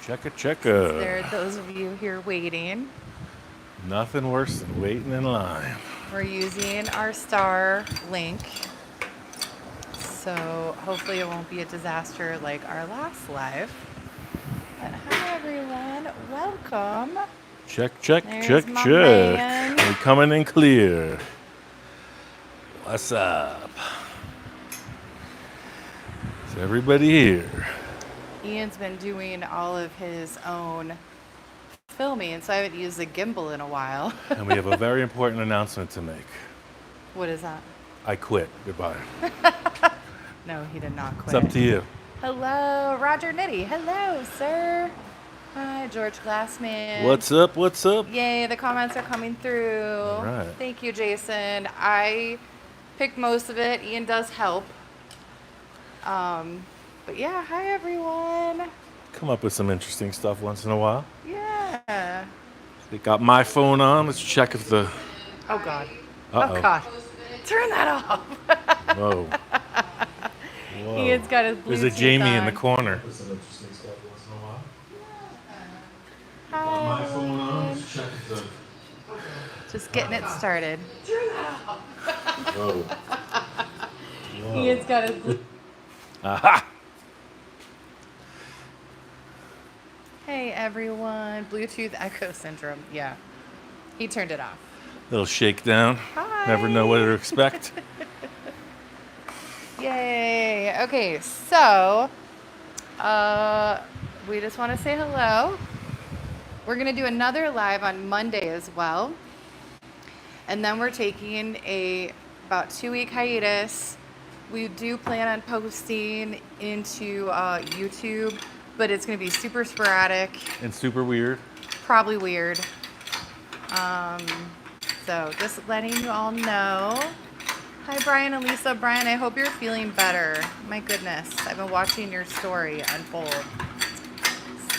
Checka. There are those of you here waiting. Nothing worse than waiting in line. We're using our star link, so hopefully it won't be a disaster like our last live. But hi everyone, welcome. Check. There's my man. We're coming in clear. What's up? Is everybody here? Ian's been doing all of his own filming, so I haven't used the gimbal in a while. And we have a very important announcement to make. What is that? I quit. Goodbye. No, he did not quit. It's up to you. Hello, Roger Nitty. Hello, sir. Hi, George Glassman. What's up? Yay, the comments are coming through. All right. Thank you, Jason. I picked most of it. Ian does help. But yeah, hi everyone. Come up with some interesting stuff once in a while. Yeah. They got my phone on. Let's check if the... Oh God. Uh-oh. Oh God. Turn that off. Whoa. Ian's got his Bluetooth There's a Jamie in the on. corner. Hi. My phone on. Let's check if the... Just getting it started. Whoa. Ian's got his Bluetooth. Aha! Hey everyone. Bluetooth echo syndrome. Yeah. He turned it off. Little shakedown. Hi. Never know what to expect. Yay. Okay, so we just want to say hello. We're going to do another live on Monday as well. And then we're taking about 2-week hiatus. We do plan on posting into YouTube, but it's going to be super sporadic. And super weird. Probably weird. So just letting you all know. Hi, Brian and Lisa. Brian, I hope you're feeling better. My goodness, I've been watching your story unfold.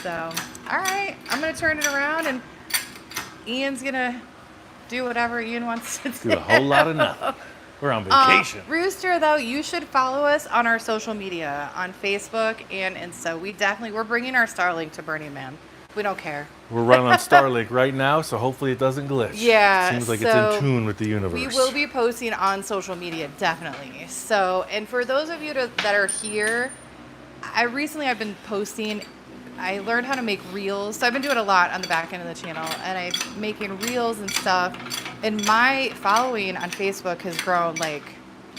So, all right, I'm going to turn it around, and Ian's going to do whatever Ian wants to do. Do a whole lot of nothing. We're on vacation. Rooster, though, you should follow us on our social media, on Facebook and Insta. We're bringing our Starlink to Burning Man. We don't care. We're running on Starlink right now, so hopefully it doesn't glitch. Yeah. Seems like so it's in tune with the universe. We will be posting on social media, definitely. So, and for those of you that are here, I've been posting. I learned how to make reels. So I've been doing a lot on the back end of the channel, and I'm making reels and stuff. And my following on Facebook has grown like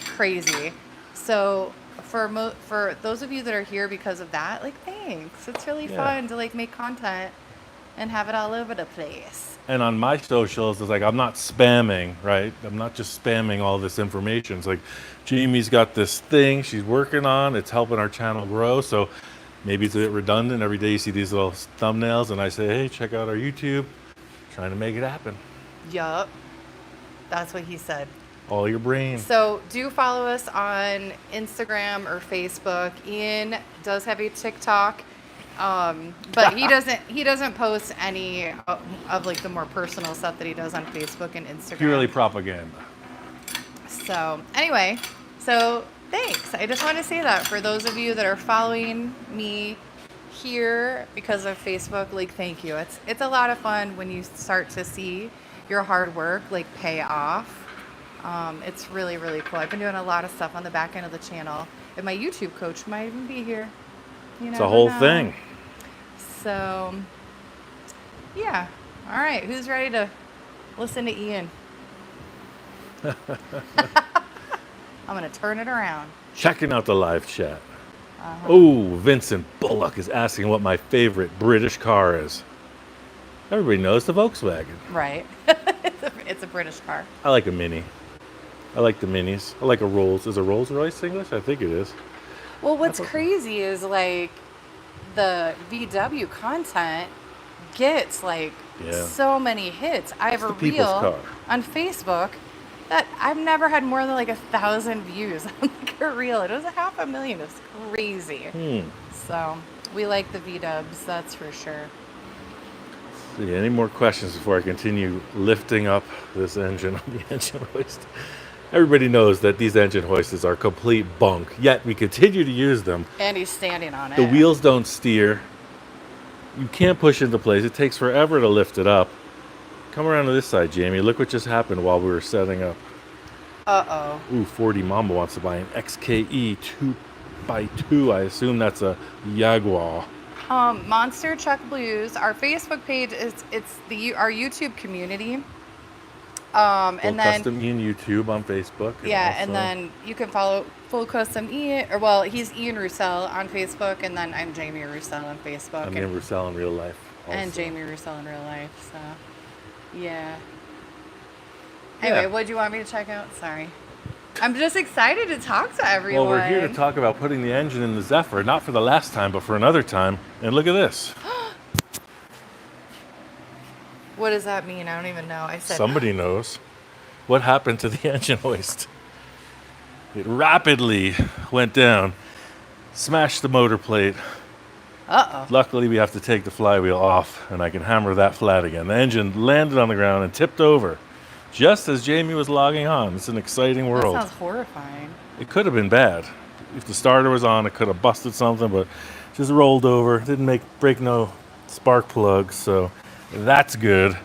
crazy. So for those of you that are here because of that, like, thanks. It's really fun to like make content and have it all over the place. And on my socials, it's like I'm not spamming, right? I'm not just spamming all this information. It's like Jamie's got this thing she's working on. It's helping our channel grow. So maybe it's a bit redundant. Every day you see these little thumbnails, and I say, hey, check out our YouTube. Trying to make it happen. Yup. That's what he said. All your brain. So do follow us on Instagram or Facebook. Ian does have a TikTok, but he doesn't post any of like the more personal stuff that he does on Facebook and Instagram. Purely propaganda. So anyway, thanks. I just want to say that for those of you that are following me here because of Facebook, like, thank you. It's a lot of fun when you start to see your hard work like pay off. It's really, really cool. I've been doing a lot of stuff on the back end of the channel, and my YouTube coach might even be here. It's a whole thing. So, yeah. All right. Who's ready to listen to Ian? I'm going to turn it around. Checking out the live chat. Oh, Vincent Bullock is asking what my favorite British car is. Everybody knows the Volkswagen. Right. It's a British car. I like a Mini. I like the Minis. I like a Rolls. Is a Rolls Royce English? I think it is. Well, what's crazy is like the VW content gets like so many hits. I have a reel on Facebook that I've never had more than like 1,000 views on like a reel. It was 500,000. It's crazy. So we like the VWs, that's for sure. See, any more questions before I continue lifting up this engine on the engine hoist? Everybody knows that these engine hoists are complete bunk, yet we continue to use them. And he's standing on it. The wheels don't steer. you can't push into place. It takes forever to lift it up. Come around to this side, Jamie. Look what just happened while we were setting up. Uh-oh. Ooh, 40 Mamba wants to buy an XKE 2x2. I assume that's a Jaguar. Monster Truck Blues. Our Facebook page is our YouTube community. And then Custom Ian YouTube on Facebook. And then you can follow Full Custom Ian, or well, he's Ian Roussel on Facebook, and then I'm Jamie Roussel on Facebook. I'm Ian Roussel in real life. Also. And Jamie Roussel in real life. So, yeah. Anyway, what do you want me to check out? Sorry. I'm just excited to talk to everyone. Well, we're here to talk about putting the engine in the Zephyr, not for the last time, but for another time. And look at this. What does that mean? I don't even know. I said somebody knows. What happened to the engine hoist? It rapidly went down, smashed the motor plate. Uh-oh. Luckily, we have to take the flywheel off, and I can hammer that flat again. The engine landed on the ground and tipped over, just as Jamie was logging on. It's an exciting world. That sounds horrifying. It could have been bad. If the starter was on, it could have busted something, but just rolled over. Didn't break no spark plugs, so that's good.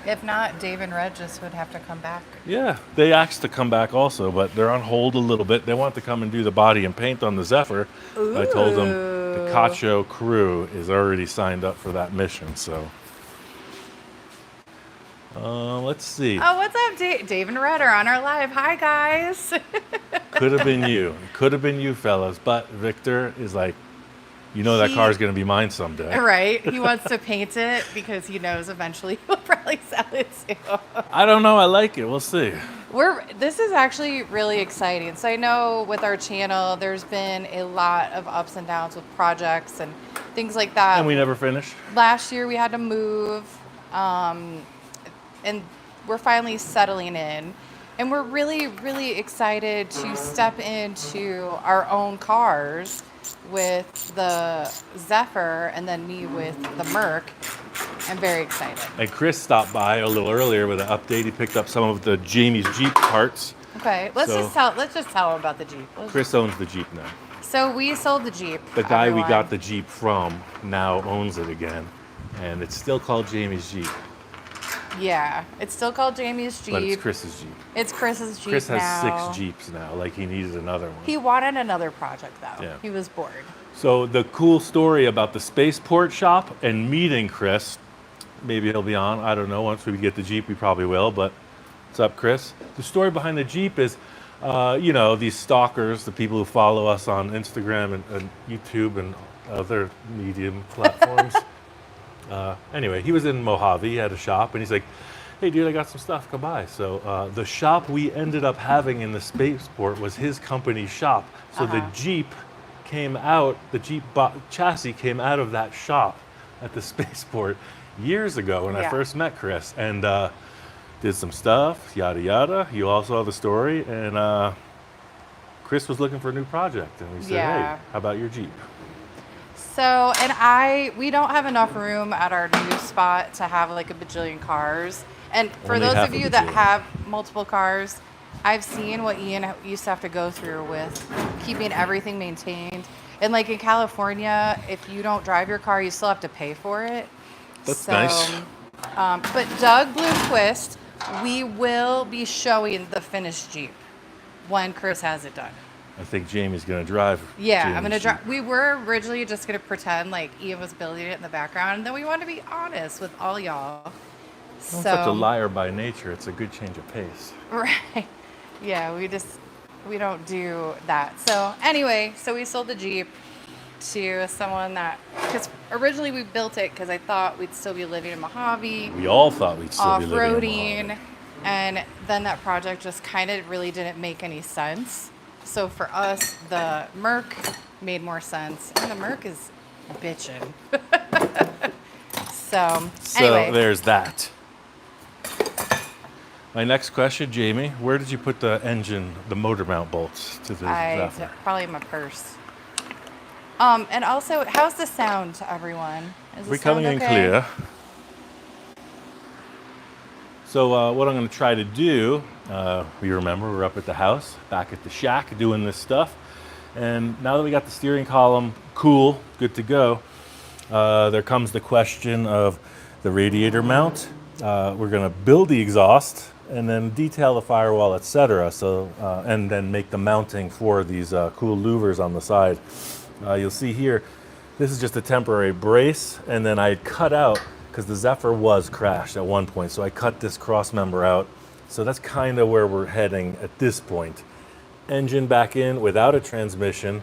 If not, Dave and Red just would have to come back. Yeah, they asked to come back also, but they're on hold a little bit. They want to come and do the body and paint on the Zephyr. Ooh. I told them the Cacho crew is already signed up for that mission, so... let's see. Oh, what's up, Dave and Red are on our live. Hi, guys. Could have been you. It could have been you, fellas, but Victor is like, that car's going to be mine someday. Right. He wants to paint it because he knows eventually he'll probably sell it too. I don't know. I like it. We'll see. This is actually really exciting. So I know with our channel, there's been a lot of ups and downs with projects and things like that. And we never finished. Last year we had to move, and we're finally settling in. And we're really, really excited to step into our own cars with the Zephyr and then me with the Merc. I'm very excited. And Chris stopped by a little earlier with an update. He picked up some of the Jamie's Jeep parts. Okay, let's just tell him about the Jeep. Chris owns the Jeep now. So we sold the Jeep. The guy we got the Jeep from now owns it again, and it's still called Jamie's Jeep. Yeah, it's still called Jamie's Jeep. But it's Chris's Jeep. It's Chris's Jeep Chris has now. 6 Jeeps now, like he needed another one. He wanted another project, though. Yeah. He was bored. So the cool story about the spaceport shop and meeting Chris, maybe he'll be on, I don't know, once we get the Jeep, we probably will, but what's up, Chris? The story behind the Jeep is, these stalkers, the people who follow us on Instagram and YouTube and other medium platforms. Anyway, he was in Mojave, he had a shop, and he's like, hey dude, I got some stuff, come by. So the shop we ended up having in the spaceport was his company's shop. So the Jeep came out, the Jeep chassis came out of that shop at the spaceport years ago when I first met Chris, and did some stuff, yada yada. You all saw the story, and Chris was looking for a new project, and we said, hey, how about your Jeep? So, and we don't have enough room at our new spot to have like a bajillion cars. And for Only those half of a you that bajillion. have multiple cars, I've seen what Ian used to have to go through with keeping everything maintained. And like in California, if you don't drive your car, you still have to pay for it. That's nice. But Doug Bloomquist, we will be showing the finished Jeep when Chris has it done. I think Jamie's going to drive. Yeah, Jamie's I'm going to Jeep. drive. We were originally just going to pretend like Ian was building it in the background, and then we wanted to be honest with all y'all. I'm So, such a liar by nature. It's a good change of pace. right. Yeah, we don't do that. So anyway, so we sold the Jeep to someone because originally we built it because I thought we'd still be living in Mojave. We all thought we'd still be living in off-roading, Mojave. and then that project just kind of really didn't make any sense. So for us, the Merc made more sense, and the Merc is bitchin'. So anyway, there's that. My next question, Jamie, where did you put the engine, the motor mount bolts to the Zephyr? probably in my purse. And also, how's the sound, everyone? Is We're the sound coming in okay? clear. So what I'm going to try to do, you remember we're up at the house, back at the shack doing this stuff. And now that we got the steering column cool, good to go, there comes the question of the radiator mount. We're going to build the exhaust and then detail the firewall, etc. So, and then make the mounting for these cool louvers on the side. You'll see here, this is just a temporary brace, and then I cut out, because the Zephyr was crashed at one point, so I cut this cross member out. So that's kind of where we're heading at this point. Engine back in without a transmission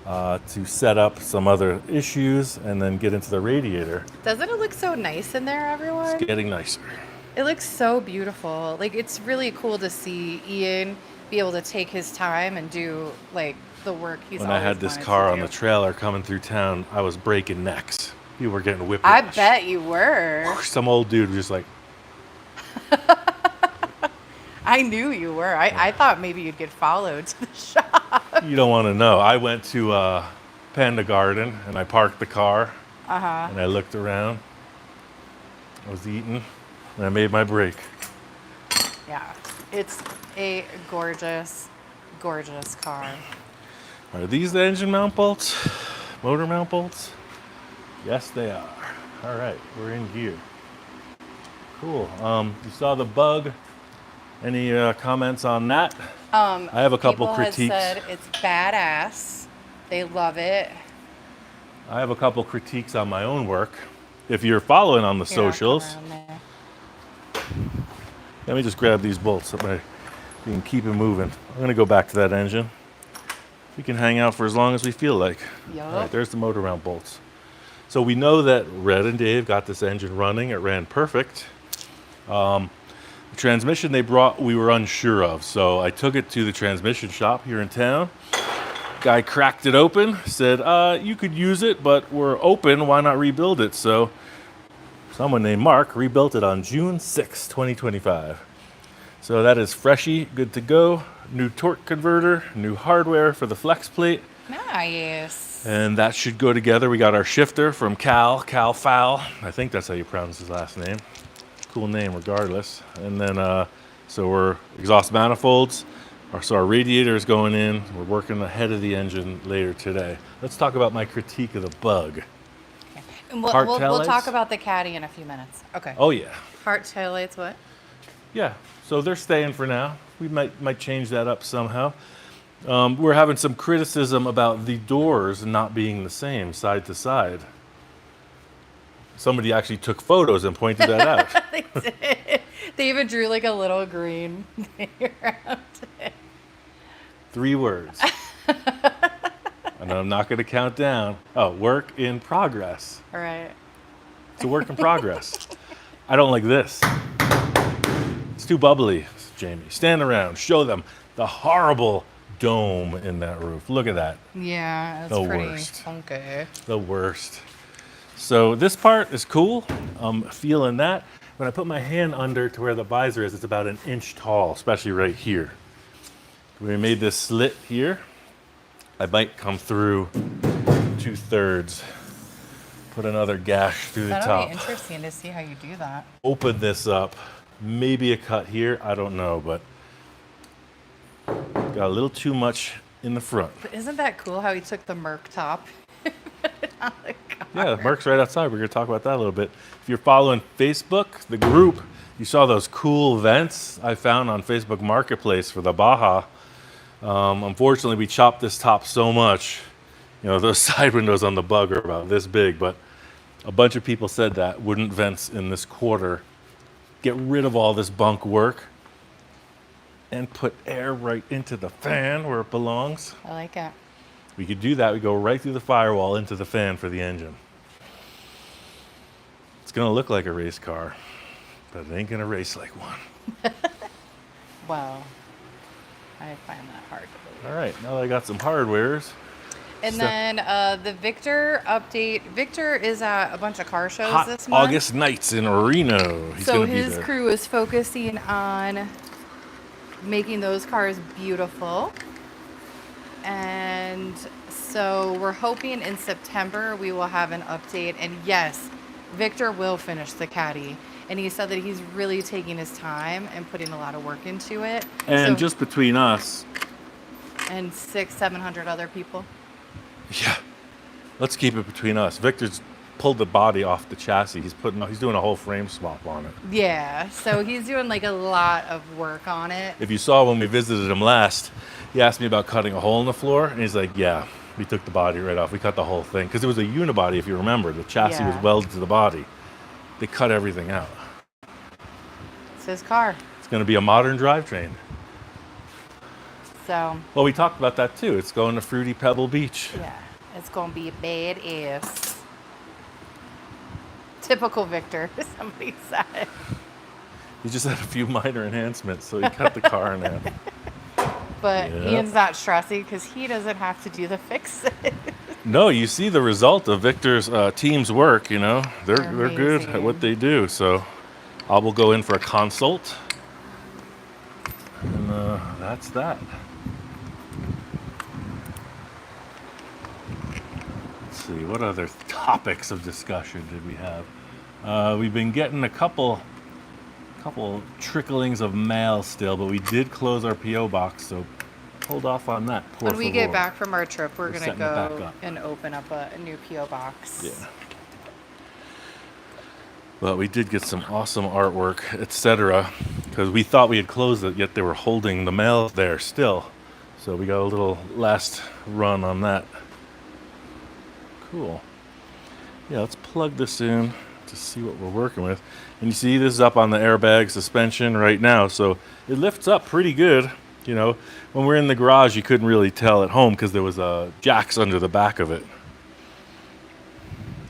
to set up some other issues and then get into the radiator. Doesn't it look so nice in there, everyone? It's getting nicer. It looks so beautiful. Like, it's really cool to see Ian be able to take his time and do like the work he's When I had this car on the trailer coming through town, I was breaking necks. People were getting whipped. I bet you were. Some old dude was just like, I knew you were. I thought maybe you'd get followed to the shop. you don't want to know. I went to Panda Garden and I parked the car and I looked around. I was eating and I made my break. Yeah, it's a gorgeous, gorgeous car. Are these the engine mount bolts? Motor mount bolts? Yes, they are. All right, we're in gear. Cool. You saw the bug. Any comments on that? I have a couple critiques. People have said it's badass. They love it. I have a couple critiques on my own work. If you're following on the socials, let me just grab these bolts so we can keep it moving. I'm going to go back to that engine. We can hang out for as long as we feel like. Yep. All right, there's the motor mount bolts. So we know that Red and Dave got this engine running. It ran perfect. The transmission they brought, we were unsure of. So I took it to the transmission shop here in town. Guy cracked it open, said, you could use it, but we're open. Why not rebuild it? So someone named Mark rebuilt it on June 6, 2025. So that is freshy, good to go. New torque converter, new hardware for the flex plate. Nice. And that should go together. We got our shifter from Cal Fowl. I think that's how you pronounce his last name. Cool name regardless. And then, so we're exhaust manifolds. So our radiator is going in. We're working ahead of the engine later today. Let's talk about my critique of the bug. Okay. And we'll talk about the Caddy in a few minutes. Okay. Oh yeah. Heart taillights, what? Yeah, so they're staying for now. We might change that up somehow. We're having some criticism about the doors not being the same side to side. Somebody actually took photos and pointed that out. They did. They even drew like a little green thing around it. 3 words. And I'm not going to count down. Oh, work in progress. All right. It's a work in progress. I don't like this. It's too bubbly, Jamie. Stand around. Show them the horrible dome in that roof. Look at that. Yeah, it's The pretty worst. funky. The worst. So this part is cool. I'm feeling that. When I put my hand under to where the visor is, it's about 1 inch tall, especially right here. We made this slit here. I might come through 2/3. Put another gash through the That'll top. be interesting to see how you do that. Open this up. Maybe a cut here. I don't know, but got a little too much in the front. But isn't that cool how he took the Merc top? Yeah, Merc's right outside. We're going to talk about that a little bit. If you're following Facebook, the group, you saw those cool vents I found on Facebook Marketplace for the Baja. Unfortunately, we chopped this top so much. You know, those side windows on the Bug are about this big, but a bunch of people said that wooden vents in this quarter get rid of all this bunk work and put air right into the fan where it belongs. I like it. We could do that. We go right through the firewall into the fan for the engine. It's going to look like a race car, but it ain't going to race like one. Well, I find that hard to believe. All right, now that I got some hardwares. And then the Victor update. Victor is at a bunch of car shows Hot this month. August nights in Reno. He's So going to be his there. crew is focusing on making those cars beautiful. And so we're hoping in September we will have an update. And yes, Victor will finish the Caddy. And he said that he's really taking his time and putting a lot of work into it. And So- just between us, and 600-700 other people. yeah, let's keep it between us. Victor's pulled the body off the chassis. He's doing a whole frame swap on it. Yeah, so he's doing like a lot of work on it. If you saw when we visited him last, he asked me about cutting a hole in the floor, and he's like, yeah, we took the body right off. We cut the whole thing because it was a unibody, if you remember. The chassis was welded to the body. They cut everything out. It's his car. It's going to be a modern drivetrain. So. Well, we talked about that too. It's going to Fruity Pebble Beach. Yeah, it's going to be a badass. Typical Victor, somebody said. He just had a few minor enhancements, so he cut the car in half. But Ian's not stressing because he doesn't have to do the fixes. No, you see the result of Victor's team's work. You know, they're good at what they do. So I will go in for a consult, and that's that. Let's see, what other topics of discussion did we have? We've been getting a couple tricklings of mail still, but we did close our P.O. box, so hold off on that. When we get back from our trip, we're going to go and open up a new P.O. box. Yeah. But we did get some awesome artwork, etc., because we thought we had closed it, yet they were holding the mail there still. So we got a little last run on that. Cool. Yeah, let's plug this in to see what we're working with. And you see this is up on the airbag suspension right now, so it lifts up pretty good. You know, when we're in the garage, you couldn't really tell at home because there was jacks under the back of it.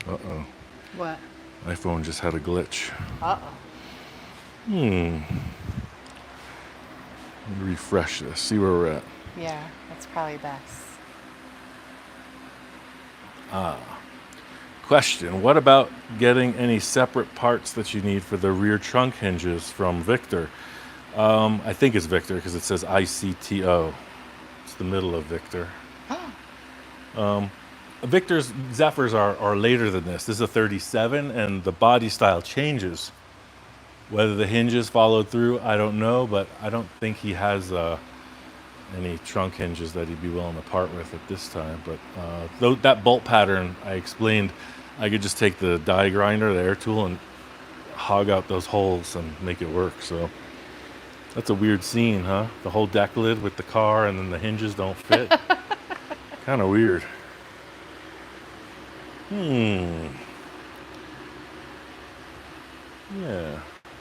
Uh-oh. What? My phone just had a glitch. Uh-oh. Let me refresh this, see where we're at. Yeah, that's probably best. Question, what about getting any separate parts that you need for the rear trunk hinges from Victor? I think it's Victor because it says ICTO. It's the middle of Victor. Victor's Zephyrs are later than this. This is a 37 and the body style changes. Whether the hinges followed through, I don't know, but I don't think he has any trunk hinges that he'd be willing to part with at this time. But that bolt pattern I explained, I could just take the die grinder, the air tool, and hog out those holes and make it work. So that's a weird scene, huh? The whole deck lid with the car and then the hinges don't fit. Kind of weird. Yeah.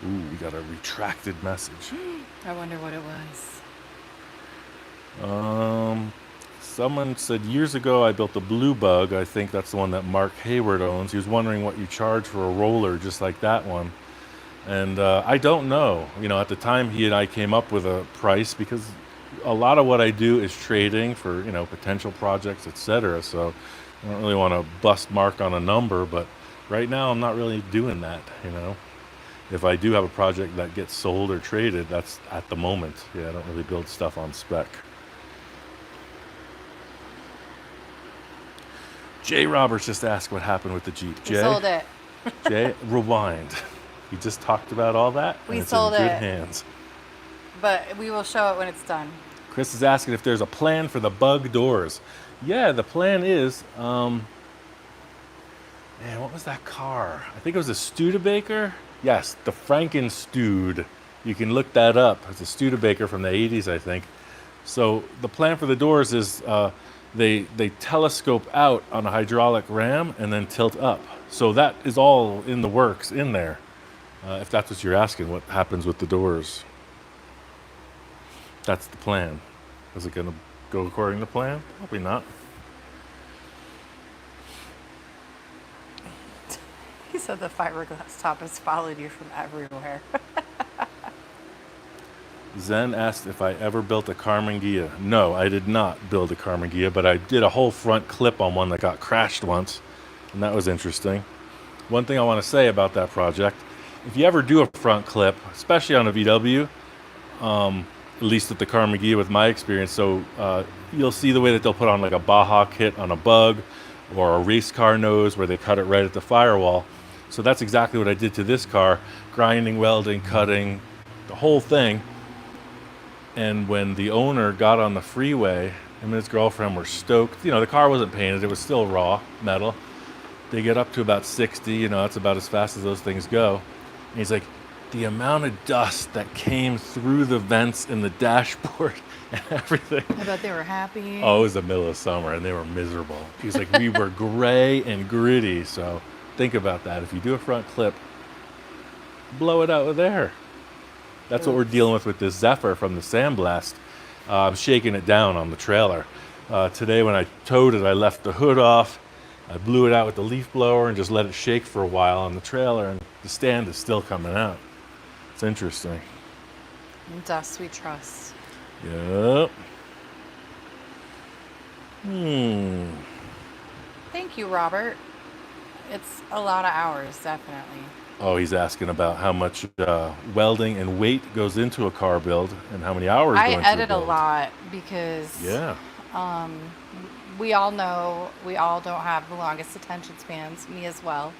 Ooh, we got a retracted message. I wonder what it was. Someone said years ago I built a Blue Bug. I think that's the one that Mark Hayward owns. He was wondering what you charge for a roller just like that one. And I don't know. You know, at the time he and I came up with a price because a lot of what I do is trading for, you know, potential projects, etc. So I don't really want to bust Mark on a number, but right now I'm not really doing that, you know. If I do have a project that gets sold or traded, that's at the moment. Yeah, I don't really build stuff on spec. Jay Roberts just asked what happened with the Jeep. We sold it. Jay, rewind. We just talked about all that. We and sold it's in it. good hands. But we will show it when it's done. Chris is asking if there's a plan for the bug doors. Yeah, the plan is, man, what was that car? I think it was a Studebaker. Yes, the Frankenstude. You can look that up. It's a Studebaker from the 80s, I think. So the plan for the doors is they telescope out on a hydraulic ram and then tilt up. So that is all in the works in there. If that's what you're asking, what happens with the doors? That's the plan. Is it going to go according to plan? Probably not. He said the fiberglass top has followed you from everywhere. Zen asked if I ever built a Carmen Ghia. No, I did not build a Carmen Ghia, but I did a whole front clip on one that got crashed once, and that was interesting. One thing I want to say about that project, if you ever do a front clip, especially on a VW, at least at the Carmen Ghia with my experience, so you'll see the way that they'll put on like a Baja kit on a Bug or a race car nose where they cut it right at the firewall. So that's exactly what I did to this car, grinding, welding, cutting, the whole thing. And when the owner got on the freeway, him and his girlfriend were stoked. You know, the car wasn't painted, it was still raw metal. They get up to about 60, you know, that's about as fast as those things go. And he's like, the amount of dust that came through the vents in the dashboard and everything. I bet they were happy. Oh, it was the middle of summer and they were miserable. He's like, we were gray and gritty. So think about that. If you do a front clip, blow it out with air. That's what we're dealing with this Zephyr from the Sandblast. I'm shaking it down on the trailer. Today when I towed it, I left the hood off. I blew it out with the leaf blower and just let it shake for a while on the trailer, and the stand is still coming out. It's interesting. Dust we trust. Yep. Thank you, Robert. It's a lot of hours, definitely. Oh, he's asking about how much welding and weight goes into a car build and how many hours I go into edit a a build. lot because Yeah. we all know we all don't have the longest attention spans, me as well.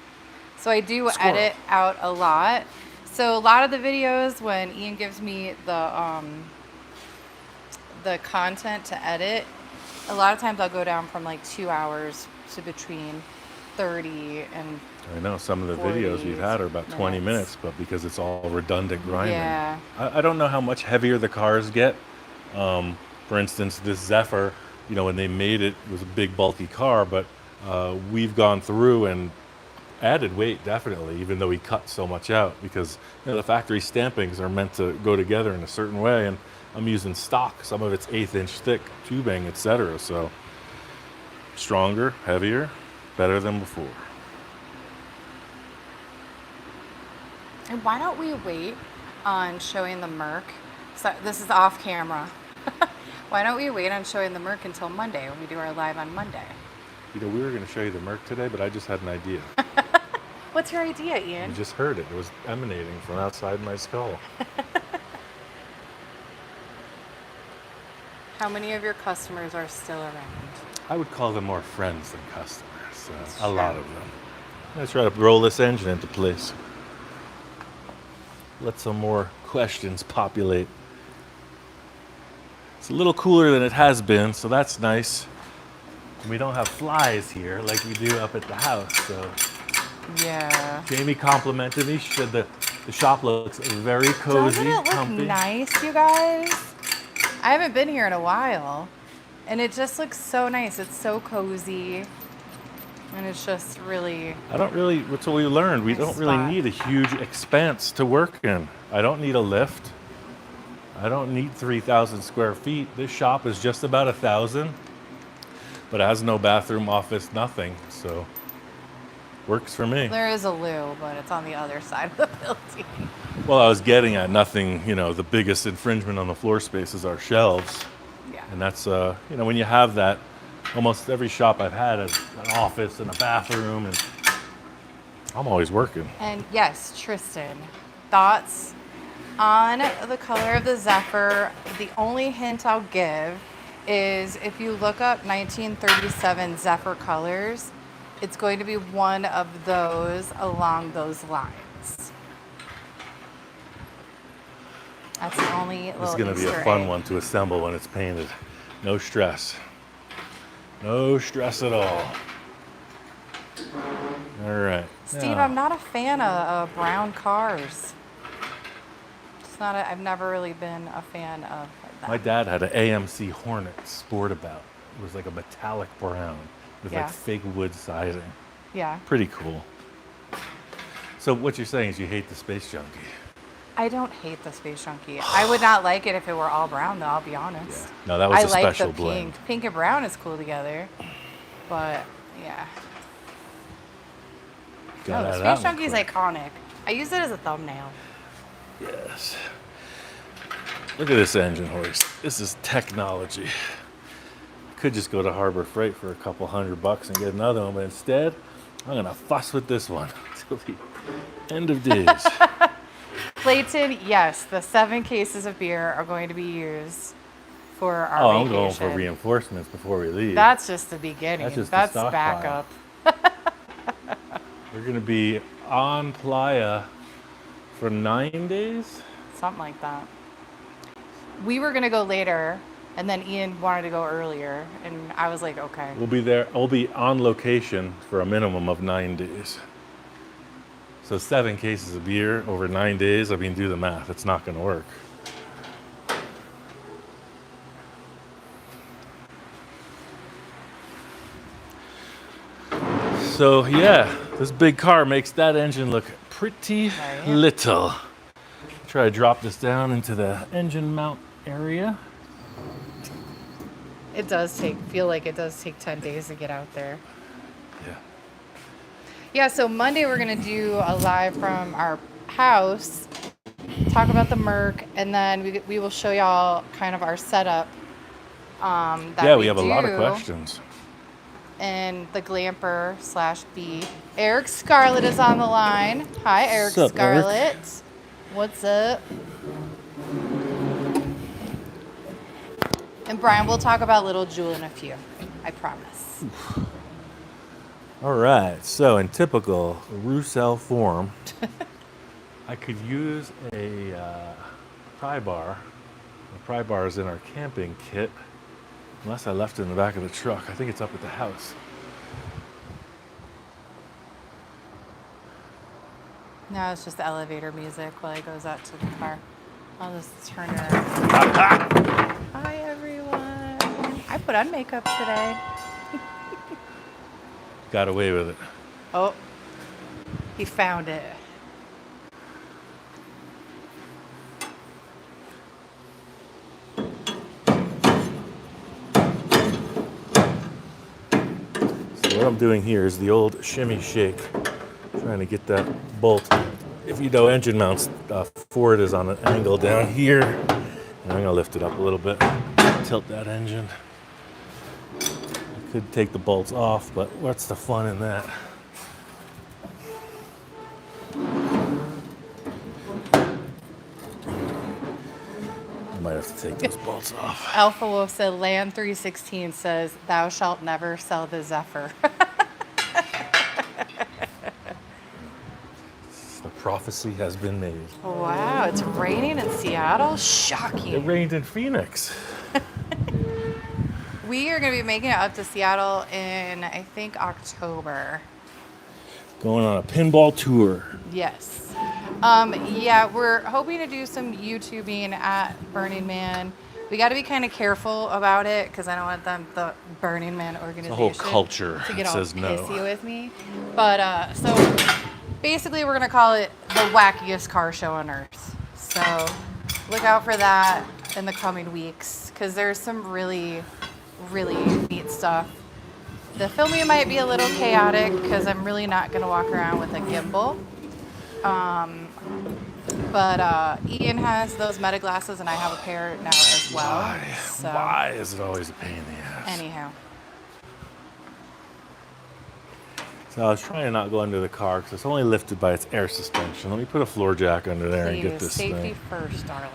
So I do Squirrel. edit out a lot. So a lot of the videos when Ian gives me the content to edit, a lot of times I'll go down from like 2 hours to between 30 and I know some of the videos we've had are about 20 minutes, but because it's all redundant grinding. Yeah. I don't know how much heavier the cars get. For instance, this Zephyr, you know, when they made it, it was a big bulky car, but we've gone through and added weight definitely, even though we cut so much out, because you know, the factory stampings are meant to go together in a certain way, and I'm using stock. Some of it's 1/8 inch thick tubing, etc. So stronger, heavier, better than before. And why don't we wait on showing the Merc? So this is off camera. Why don't we wait on showing the Merc until Monday when we do our live on Monday? You know, we were going to show you the Merc today, but I just had an idea. What's your idea, You Ian? just heard it. It was emanating from outside my skull. How many of your customers are still around? I would call them more friends than customers. That's A lot true. of them. Let's try to roll this engine into place. Let some more questions populate. It's a little cooler than it has been, so that's nice. We don't have flies here like we do up at the house, so Yeah. Jamie complimented me. She said the shop looks very cozy, Doesn't it look comfy. nice, you guys? I haven't been here in a while, and it just looks so nice. It's so cozy, and it's just really... That's what we learned. We Nice don't really spot. need a huge expanse to work in. I don't need a lift. I don't need 3,000 square feet. This shop is just about 1,000, but it has no bathroom, office, nothing. So works for me. There is a loo, but it's on the other side of the building. Well, I was getting at nothing, you know, the biggest infringement on the floor space is our shelves. Yeah. And that's, you know, when you have that, almost every shop I've had has an office and a bathroom, and I'm always working. And yes, Tristan, thoughts on the color of the Zephyr? The only hint I'll give is if you look up 1937 Zephyr colors, it's going to be one of those along those lines. That's the only little This is going to be Easter a fun egg. one to assemble when it's painted. No stress. No stress at all. All right. Steve, now- I'm not a fan of brown cars. It's not. I've never really been a fan of them. My dad had an AMC Hornet Sportabout. It was like a metallic brown with Yeah. like fake wood siding. Yeah. Pretty cool. So what you're saying is you hate the Space Junkie. I don't hate the Space Junkie. I would not like it if it were all brown, though, I'll be honest. No, that was I a like special the blend. pink. Pink and brown is cool together. But, yeah. Got No, out the of Space that one Junkie is quick. iconic. I use it as a thumbnail. Yes. Look at this engine hoist. This is technology. Could just go to Harbor Freight for a couple $100 and get another one, but instead, I'm gonna fuss with this one till the end of days. Clayton, yes, the 7 cases of beer are going to be used for our Oh, vacation. I'm going for reinforcements before we leave. That's just the beginning. That's just the That's stockpile. backup. We're gonna be on Playa for 9 days. Something like that. We were going to go later, And then Ian wanted to go earlier, and I was like, okay. We'll be there. We'll be on location for a minimum of 9 days. So 7 cases of beer over 9 days. I mean, do the math. It's not going to work. So yeah, this big car makes that engine look pretty little. Try to drop this down into the engine mount area. It does feel like it does take 10 days to get out there. Yeah. Yeah, so Monday we're going to do a live from our house, talk about the Merc, and then we will show y'all kind of our setup. Yeah, we have a lot of questions. And the Glamper /B. Eric Scarlett is on the line. Hi, Eric What's up, Scarlett. Eric? What's up? And Brian, we'll talk about Little Jewel in a few. I promise. All right. So in typical Roussel form, I could use a pry bar. The pry bar is in our camping kit. Unless I left it in the back of the truck. I think it's up at the house. No, it's just the elevator music while he goes out to the car. I'll just turn it around. Hi, everyone. I put on makeup today. Got away with it. Oh, he found it. So what I'm doing here is the old shimmy shake. Trying to get that bolt. If you know engine mounts, Ford is on an angle down here. And I'm going to lift it up a little bit. Tilt that engine. I could take the bolts off, but what's the fun in that? I might have to take those bolts off. Alpha Wolf said, Land 316 says, thou shalt never sell the Zephyr. The prophecy has been made. Wow, it's raining in Seattle? Shocking. It rained in Phoenix. We are going to be making it up to Seattle in, I think, October. Going on a pinball tour. Yes. Yeah, we're hoping to do some YouTubing at Burning Man. We got to be kind of careful about it because I don't want the Burning Man organization The whole culture to get all says no. pissy with me. But so basically, we're gonna call it the wackiest car show on earth. So look out for that in the coming weeks because there's some really, really neat stuff. The filming might be a little chaotic because I'm really not gonna walk around with a gimbal. But Ian has those meta glasses and I have a pair now as well. Why is it always a pain in the ass? Anyhow. So I was trying to not go under the car because it's only lifted by its air suspension. Let me put a floor jack under there and get this Safety thing. first, darling.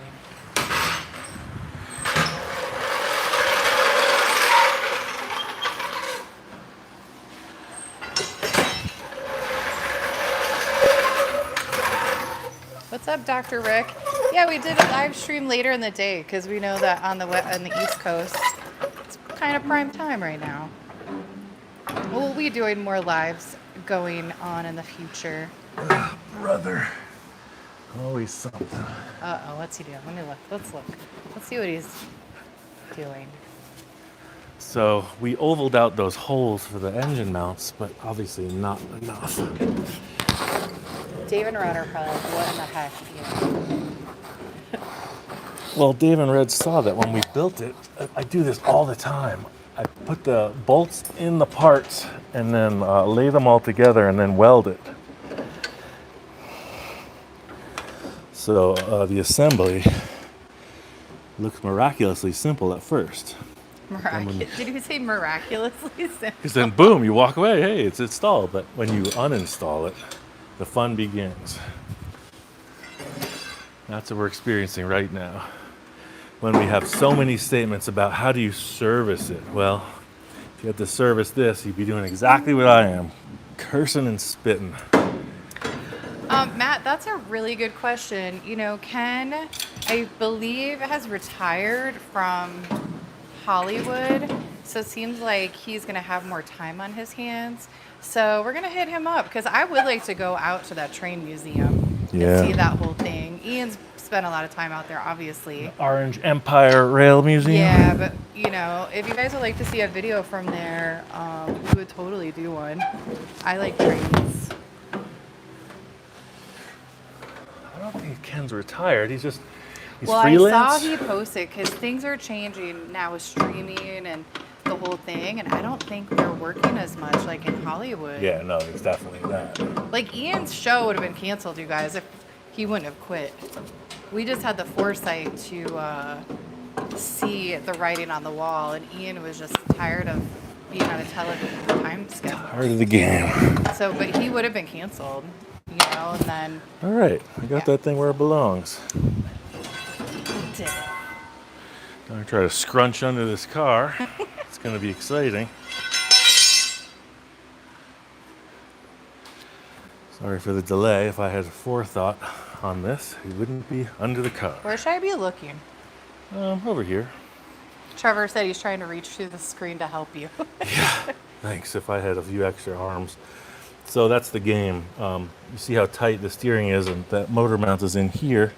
What's up, Dr. Rick? Yeah, we did a live stream later in the day because we know that on the East Coast, it's kind of prime time right now. We'll be doing more lives going on in the future. Brother. Always something. Uh-oh, what's he doing? Let me look. Let's look. Let's see what he's doing. So we ovaled out those holes for the engine mounts, but obviously not enough. Dave and Ron are probably like, what in the heck? You know? Well, Dave and Red saw that when we built it. I do this all the time. I put the bolts in the parts and then lay them all together and then weld it. So the assembly looks miraculously simple at first. Did you say miraculously simple? Because then boom, you walk away, hey, it's installed. But when you uninstall it, the fun begins. That's what we're experiencing right now. When we have so many statements about how do you service it. Well, if you had to service this, you'd be doing exactly what I am, cursing and spitting. Matt, that's a really good question. You know, Ken, I believe, has retired from Hollywood, so it seems like he's going to have more time on his hands. So we're going to hit him up because I would like to go out to that train museum and see that whole thing. Ian's spent a lot of time out there, obviously. Orange Empire Rail Museum. Yeah, but you know, if you guys would like to see a video from there, we would totally do one. I like trains. I don't think Ken's retired. He's Well, freelance. I saw he posted because things are changing now with streaming and the whole thing, and I don't think they're working as much like in Hollywood. Yeah, no, it's definitely that. Like Ian's show would have been canceled, you guys, if he wouldn't have quit. We just had the foresight to see the writing on the wall, and Ian was just tired of being on a television time schedule. Part of the game. So, but he would have been canceled, you know, and then. All right, I got that thing where it belongs. Did it. I'm gonna try to scrunch under this car. It's gonna be exciting. Sorry for the delay. If I had forethought on this, it wouldn't be under the car. Where should I be looking? Over here. Trevor said he's trying to reach through the screen to help you. Thanks. If I had a few extra arms. So that's the game. You see how tight the steering is, and that motor mount is in here.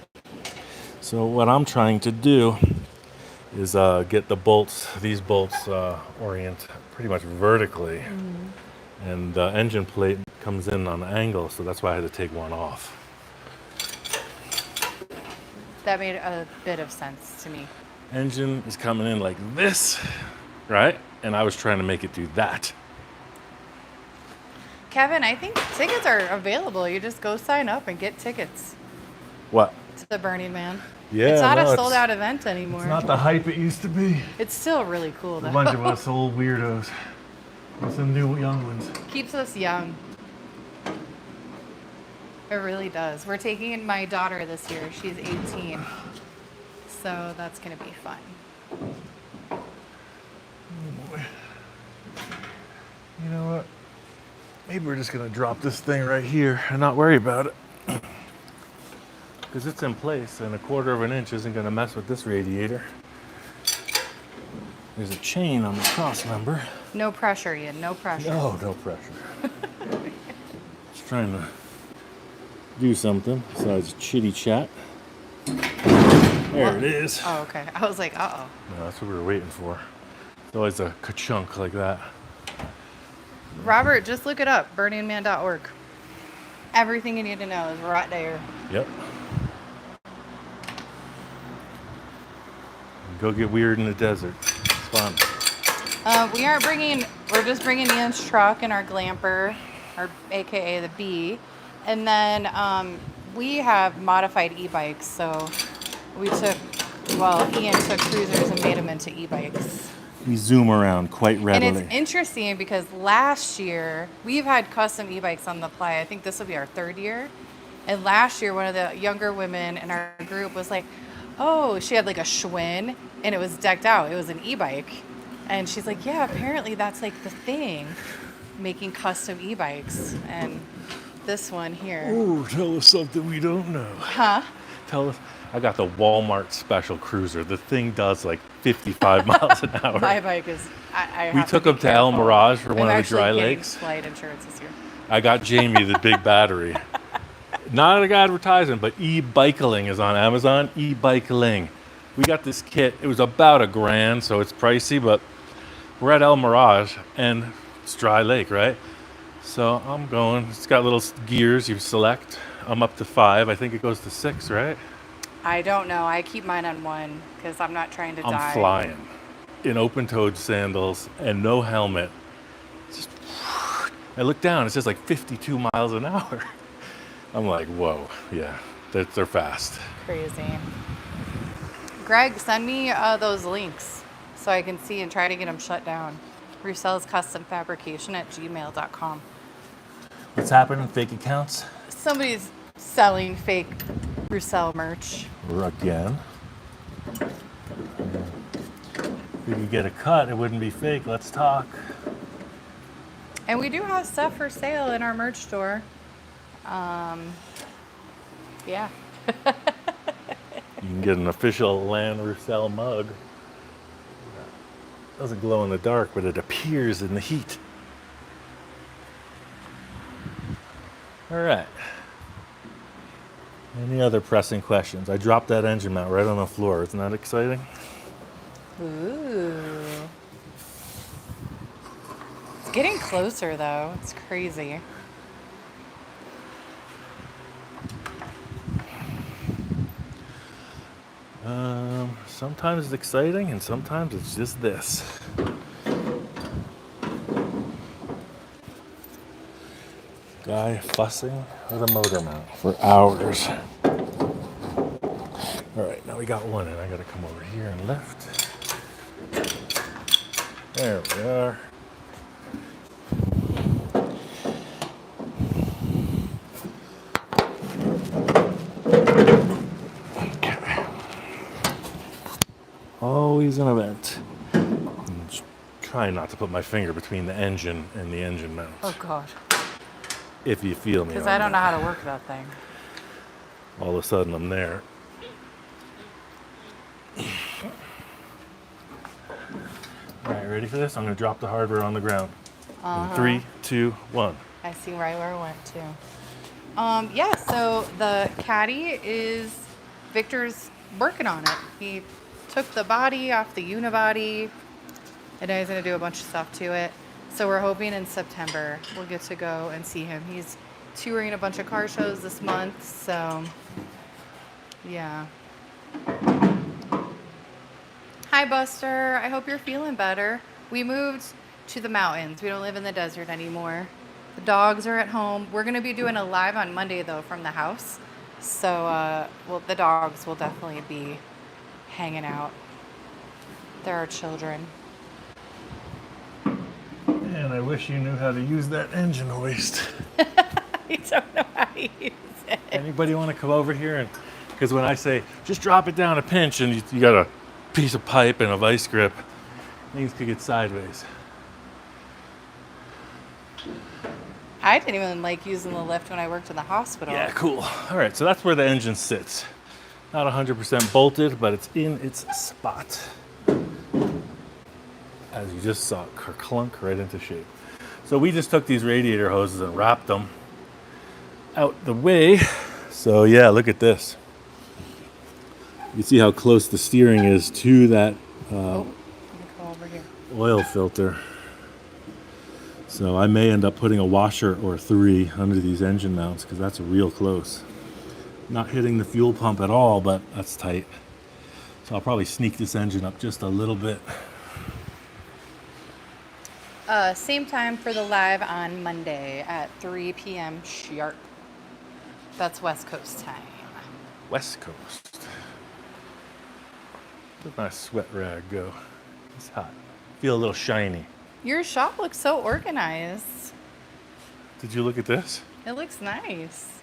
So what I'm trying to do is get the bolts, these bolts orient pretty much vertically. Mm-hmm. And the engine plate comes in on an angle, so that's why I had to take one off. That made a bit of sense to me. Engine is coming in like this, right? And I was trying to make it do that. Kevin, I think tickets are available. You just go sign up and get tickets What? to the Burning Man. Yeah, it's not no, a sold out event anymore. It's not the hype it used to be. It's still really cool though. A bunch of us old weirdos. And some new young ones. Keeps us young. It really does. We're taking my daughter this year. She's 18. So that's going to be fun. Oh boy. You know what? Maybe we're just going to drop this thing right here and not worry about it. Because it's in place, and 1/4 of an inch isn't going to mess with this radiator. There's a chain on the cross member. No pressure, Ian. No pressure. No pressure. Just trying to do something besides chitty chat. There it is. Oh, okay. I was like, uh-oh. No, that's what we were waiting for. It's always a ka-chunk like that. Robert, just look it up. burningman.org. Everything you need to know is right there. Yep. Go get weird in the desert. It's fun. We're just bringing Ian's truck and our glamper, or AKA the B. And then we have modified e-bikes. So Ian took cruisers and made them into e-bikes. We zoom around quite readily. And it's interesting because last year, we've had custom e-bikes on the Playa. I think this will be our 3rd year. And last year, one of the younger women in our group was like, oh, she had like a Schwinn and it was decked out. It was an e-bike. And she's like, yeah, apparently that's like the thing, making custom e-bikes. And this one here. Ooh, tell us something we don't know. Huh? Tell us. I got the Walmart special cruiser. The thing does like 55 miles an hour. My bike is. We took them to El Mirage for one I'm of the dry actually getting lakes. flight insurance this year. I got Jamie the big battery. Not an advertisement, but e-bicycling is on Amazon. E-bicycling. We got this kit. It was about $1,000, so it's pricey, but we're at El Mirage and it's dry lake, right? So I'm going. It's got little gears you select. I'm up to 5. I think it goes to 6, right? I don't know. I keep mine on 1 because I'm not trying to die. I'm flying in open-toed sandals and no helmet. Just, I look down. It says like 52 miles an hour. I'm like, whoa, yeah, they're fast. Crazy. Greg, send me those links so I can see and try to get them shut down. Roussel's Custom Fabrication at gmail.com. What's happening? Fake accounts? Somebody's selling fake Roussel merch. Again. If we could get a cut, it wouldn't be fake. Let's talk. And we do have stuff for sale in our merch store. Yeah. You can get an official Land Roussel mug. Doesn't glow in the dark, but it appears in the heat. All right. Any other pressing questions? I dropped that engine mount right on the floor. Isn't that exciting? Ooh. It's getting closer though. It's crazy. Sometimes it's exciting and sometimes it's just this. Guy fussing with a motor mount for hours. All right, now we got one and I gotta come over here and lift. There we are. Okay. Always an event. I'm just trying not to put my finger between the engine and the engine mount. Oh God. If you feel me. Because I don't know how to work that thing. All of a sudden I'm there. All right, ready for this? I'm gonna drop the hardware on the ground. In 3, 2, 1. I see right where it went to. Yeah, so the Caddy is, Victor's working on it. He took the body off the unibody, and now he's gonna do a bunch of stuff to it. So we're hoping in September we'll get to go and see him. He's touring a bunch of car shows this month, so yeah. Hi Buster, I hope you're feeling better. We moved to the mountains. We don't live in the desert anymore. The dogs are at home. We're gonna be doing a live on Monday though from the house. So well, the dogs will definitely be hanging out. They're our children. And I wish you knew how to use that engine hoist. I don't know how to use it. Anybody want to come over here? And because when I say just drop it down a pinch and you got a piece of pipe and a vice grip, things could get sideways. I didn't even like using the lift when I worked in the hospital. Yeah, cool. All right, so that's where the engine sits. Not 100% bolted, but it's in its spot. As you just saw, clunk right into shape. So we just took these radiator hoses and wrapped them out the way. So yeah, look at this. You see how close the steering is to that Go over here. oil filter. So I may end up putting a washer or 3 under these engine mounts because that's real close. Not hitting the fuel pump at all, but that's tight. So I'll probably sneak this engine up just a little bit. Same time for the live on Monday at 3 p.m. sharp. That's West Coast time. West Coast. Where'd my sweat rag go? It's hot. Feel a little shiny. Your shop looks so organized. Did you look at this? It looks nice.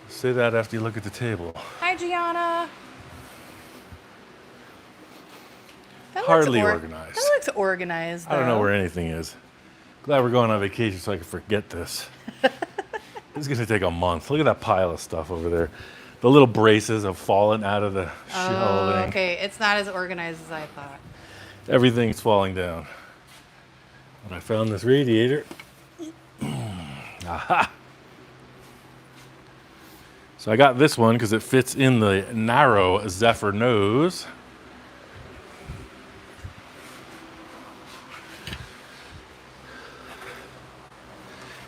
Say that after you look at the table. Hi, Gianna. That Hardly looks organized. That looks organized, though. I don't know where anything is. Glad we're going on vacation so I can forget this. This is going to take a month. Look at that pile of stuff over there. The little braces have fallen out of the shelving. Okay. It's not as organized as I thought. Everything's falling down. And I found this radiator. Aha! So I got this one because it fits in the narrow Zephyr nose.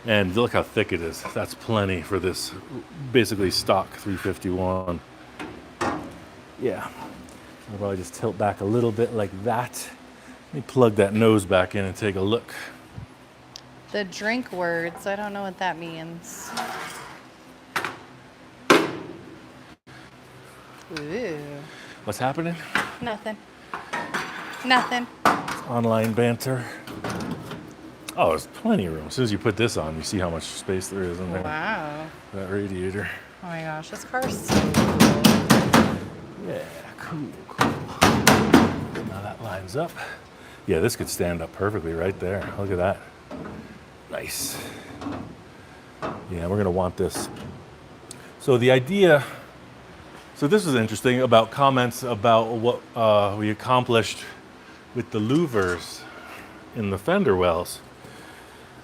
And look how thick it is. That's plenty for this basically stock 351. Yeah. I'll probably just tilt back a little bit like that. Let me plug that nose back in and take a look. The drink words, I don't know what that means. Ooh. What's happening? Nothing. Nothing. Online banter. Oh, there's plenty of room. As soon as you put this on, you see how much space there is in there. Wow. That radiator. Oh my gosh, this car's so cool. Yeah, cool. Now that lines up. Yeah, this could stand up perfectly right there. Look at that. Nice. Yeah, we're gonna want this. So the idea, so this was interesting about comments about what we accomplished with the louvers in the fender wells.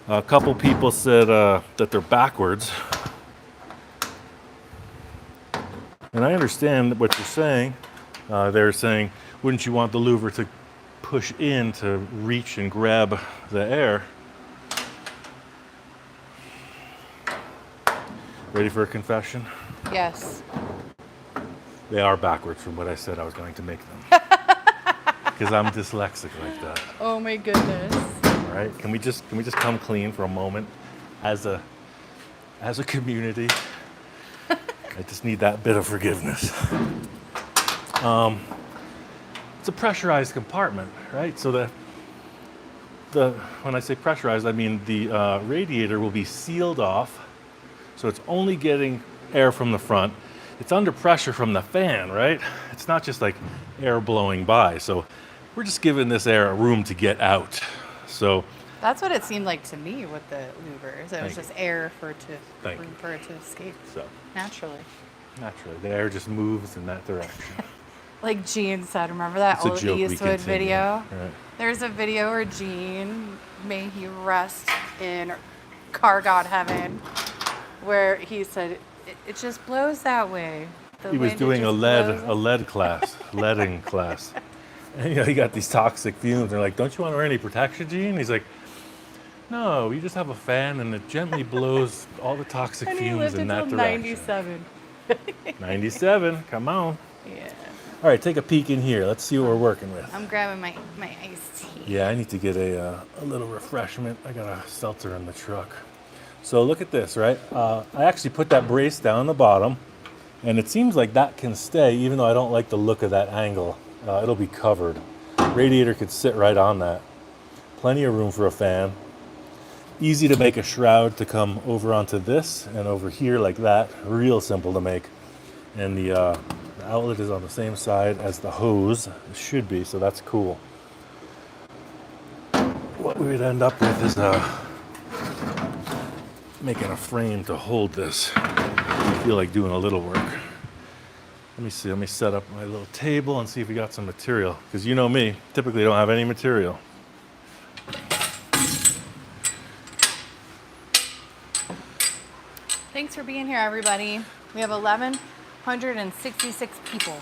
A couple people said that they're backwards. And I understand what you're saying. They're saying, wouldn't you want the louver to push in to reach and grab the air? Ready for a confession? Yes. They are backwards from what I said I was going to make them. Because I'm dyslexic like that. Oh my goodness. All right? Can we just come clean for a moment as a community? I just need that bit of forgiveness. It's a pressurized compartment, right? So when I say pressurized, I mean the radiator will be sealed off, so it's only getting air from the front. It's under pressure from the fan, right? It's not just like air blowing by. So we're just giving this air a room to get out. So That's what it seemed like to me with the louvers. It was just air for it to escape. So Naturally. the air just moves in that direction. Like Gene said, remember that It's a old joke we Eastwood continue, video? right. There's a video where Gene, may he rest in car god heaven, where he said, it just blows that way. The He was wind, it doing just blows a lead class, leading class. And he got these toxic fumes. They're like, don't you want to wear any protection, Gene? He's like, no, you just have a fan and it gently blows all the toxic And he fumes lived in that until direction. 97. 97, come on. Yeah. All right, take a peek in here. Let's see what we're working with. I'm grabbing my iced tea. Yeah, I need to get a little refreshment. I got a seltzer in the truck. So look at this, right? I actually put that brace down the bottom, and it seems like that can stay, even though I don't like the look of that angle. It'll be covered. Radiator could sit right on that. Plenty of room for a fan. Easy to make a shroud to come over onto this and over here like that. Real simple to make. And the outlet is on the same side as the hose. It should be, so that's cool. What we would end up with is making a frame to hold this. I feel like doing a little work. Let me see, let me set up my little table and see if we got some material. Because you know me, typically don't have any material. Thanks for being here, everybody. We have 1,166 people.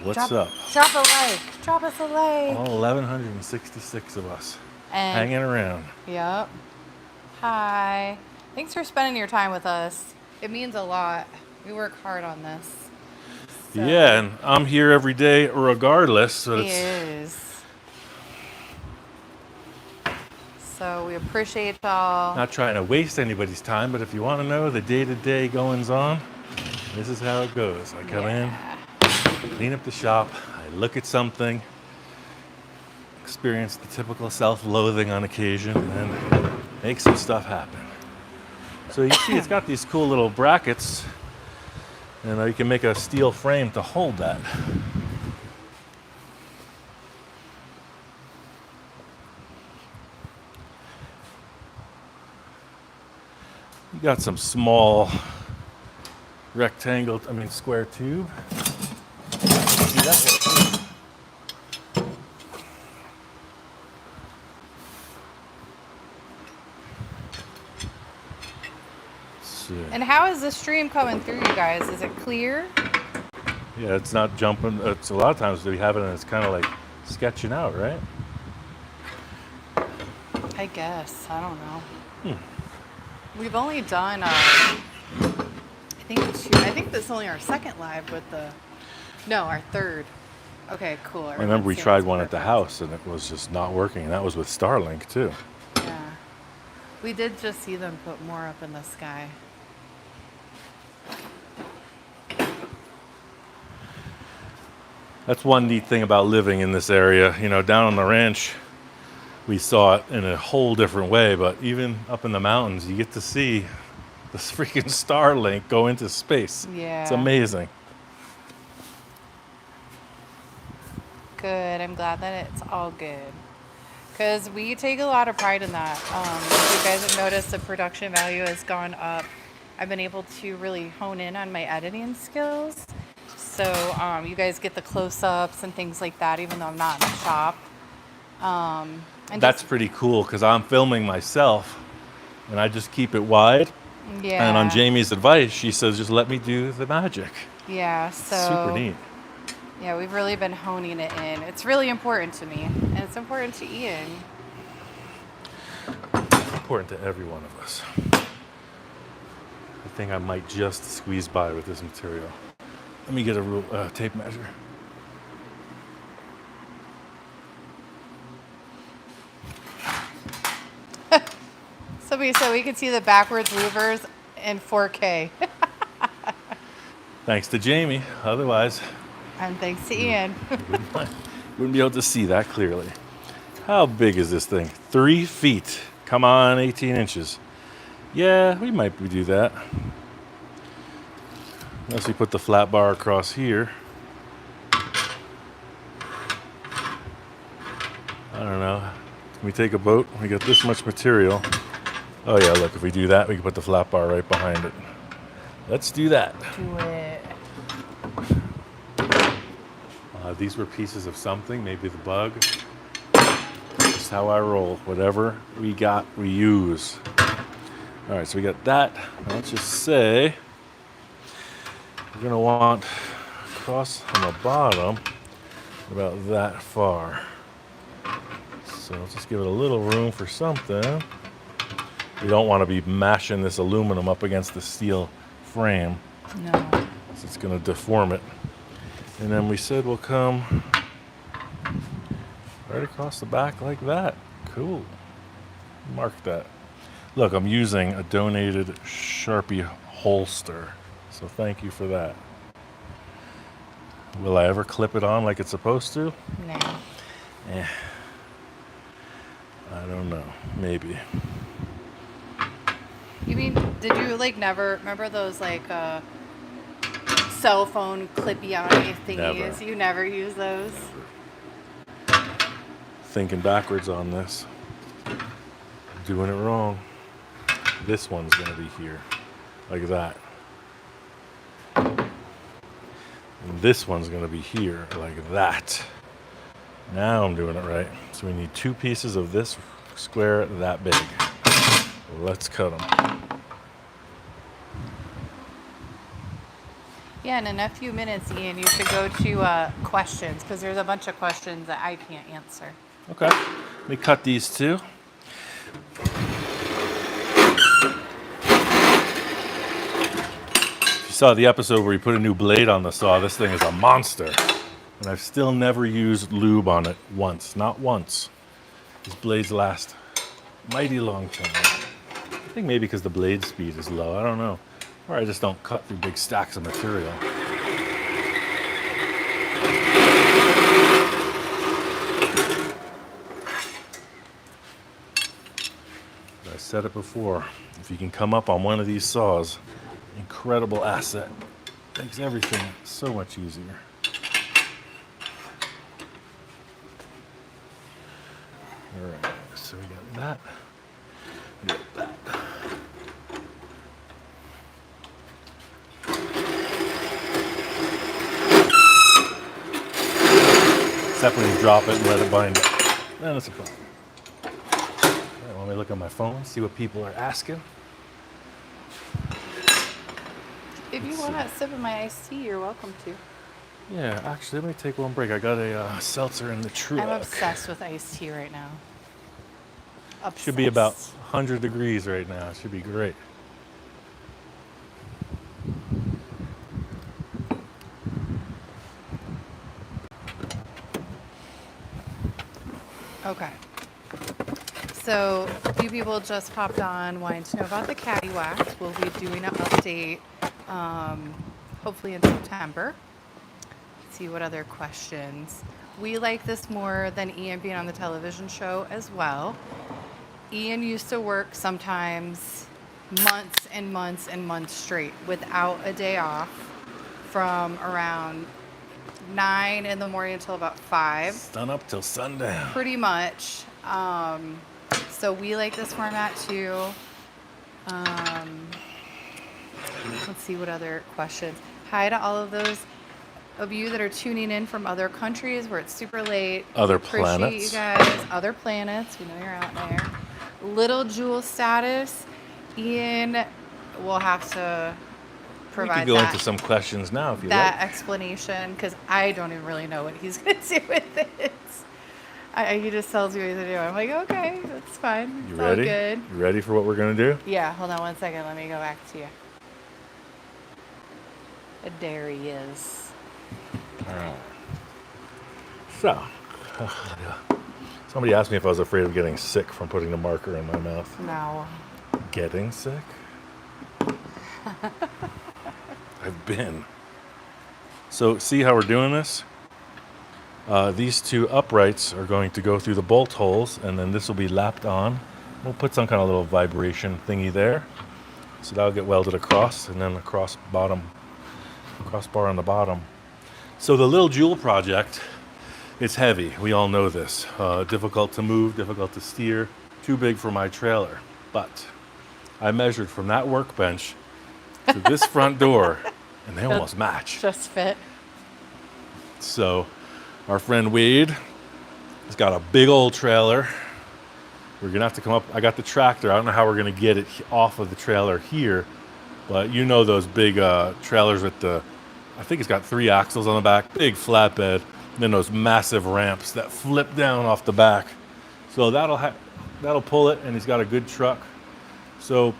What's up? Drop a like. Drop us a like. All 1,166 of us And hanging around. Yep. Hi. Thanks for spending your time with us. It means a lot. We work hard on this. So. Yeah, and I'm here every day regardless. So He is. So we appreciate y'all. not trying to waste anybody's time, but if you want to know the day-to-day goings on, this is how it goes. I come in, clean up the shop, I look at something, experience the typical self-loathing on occasion, and then make some stuff happen. So you see it's got these cool little brackets, and you can make a steel frame to hold that. You got some small square tube. See that one? And how is the stream coming through, you guys? Is it clear? Yeah, it's not jumping. It's a lot of times we have it and it's kind of like sketching out, right? I guess. I don't know. We've only done, I think this is only our second live with our third. Okay, cool. I remember we tried one at the house and it was just not working. And that was with Starlink too. Yeah. We did just see them put more up in the sky. That's one neat thing about living in this area. You know, down on the ranch, we saw it in a whole different way, but even up in the mountains, you get to see this freaking Starlink go into space. Yeah. It's amazing. Good. I'm glad that it's all good. Because we take a lot of pride in that. If you guys have noticed, the production value has gone up. I've been able to really hone in on my editing skills. So you guys get the close-ups and things like that, even though I'm not in the shop. And That's pretty cool because I'm filming myself and I just keep it wide. yeah. And on Jamie's advice, she says, just let me do the magic. Yeah, It's so super neat. yeah, we've really been honing it in. It's really important to me, and it's important to Ian. It's important to every one of us. I think I might just squeeze by with this material. Let me get a tape measure. Somebody said we can see the backwards louvers in 4K. Thanks to Jamie. Otherwise, And thanks to Ian. wouldn't be able to see that clearly. How big is this thing? 3 feet. Come on, 18 inches. Yeah, we might do that. Unless we put the flat bar across here. I don't know. Can we take a boat? We got this much material. Oh yeah, look, if we do that, we can put the flat bar right behind it. Let's do that. Do it. These were pieces of something, maybe the bug. Just how I roll. Whatever we got, we use. All right, so we got that. Now let's just say we're gonna want across on the bottom about that far. So let's just give it a little room for something. We don't want to be mashing this aluminum up against the steel frame. No. So it's going to deform it. And then we said we'll come right across the back like that. Cool. Mark that. Look, I'm using a donated Sharpie holster. So thank you for that. Will I ever clip it on like it's supposed to? No. I don't know. Maybe. You mean, did you like never remember those like cell phone clippy-on thingies? Never. You never use those? Thinking backwards on this. Doing it wrong. This one's going to be here. Like that. And this one's going to be here. Like that. Now I'm doing it right. So we need 2 pieces of this square that big. Let's cut them. Yeah, and in a few minutes, Ian, you should go to questions, because there's a bunch of questions that I can't answer. Okay. Let me cut these 2. If you saw the episode where you put a new blade on the saw, this thing is a monster. And I've still never used lube on it once. Not once. These blades last a mighty long time. I think maybe because the blade speed is low. I don't know. Or I just don't cut through big stacks of material. I said it before. If you can come up on one of these saws, incredible asset. Makes everything so much easier. All right, so we got that. We got that. Except when you drop it and let it bind it. Then it's a problem. All right, let me look on my phone, see what people are asking. If you want a sip of my iced tea, you're welcome to. Yeah, actually, let me take one break. I got a seltzer in the truck. I'm obsessed with iced tea right now. Obsessed. Should be about 100 degrees right now. It should be great. Okay. So a few people just popped on wanting to know about the Cadillac. We'll be doing an update hopefully in September. See what other questions. We like this more than Ian being on the television show as well. Ian used to work sometimes months and months and months straight without a day off from around 9 in the morning until about 5. Sun up till sundown. Pretty much. So we like this format too. Let's see what other questions. Hi to all of those of you that are tuning in from other countries where it's super late. Other Appreciate planets. you guys. Other planets. We know you're out there. Little Jewel status. Ian will have to We provide could go that, into some questions now if you that like. explanation because I don't even really know what he's going to do with it. He just tells me what to do. I'm like, okay, that's fine. You It's ready? all good. You ready for what we're gonna do? Yeah, hold on one second. Let me go back to you. There he is. So, somebody asked me if I was afraid of getting sick from putting the marker in my mouth. No. Getting sick? I've been. So, see how we're doing this? These two uprights are going to go through the bolt holes, and then this will be lapped on. We'll put some kind of little vibration thingy there. So that'll get welded across, and then the crossbar on the bottom. So the little jewel project, it's heavy. We all know this. Difficult to move, difficult to steer, too big for my trailer. But I measured from that workbench to this front door, and they almost match. Just fit. So our friend Wade has got a big old trailer. We're gonna have to come up. I got the tractor. I don't know how we're gonna get it off of the trailer here, but you know those big trailers with I think it's got 3 axles on the back, big flatbed, and then those massive ramps that flip down off the back. So that'll pull it, and he's got a good truck. So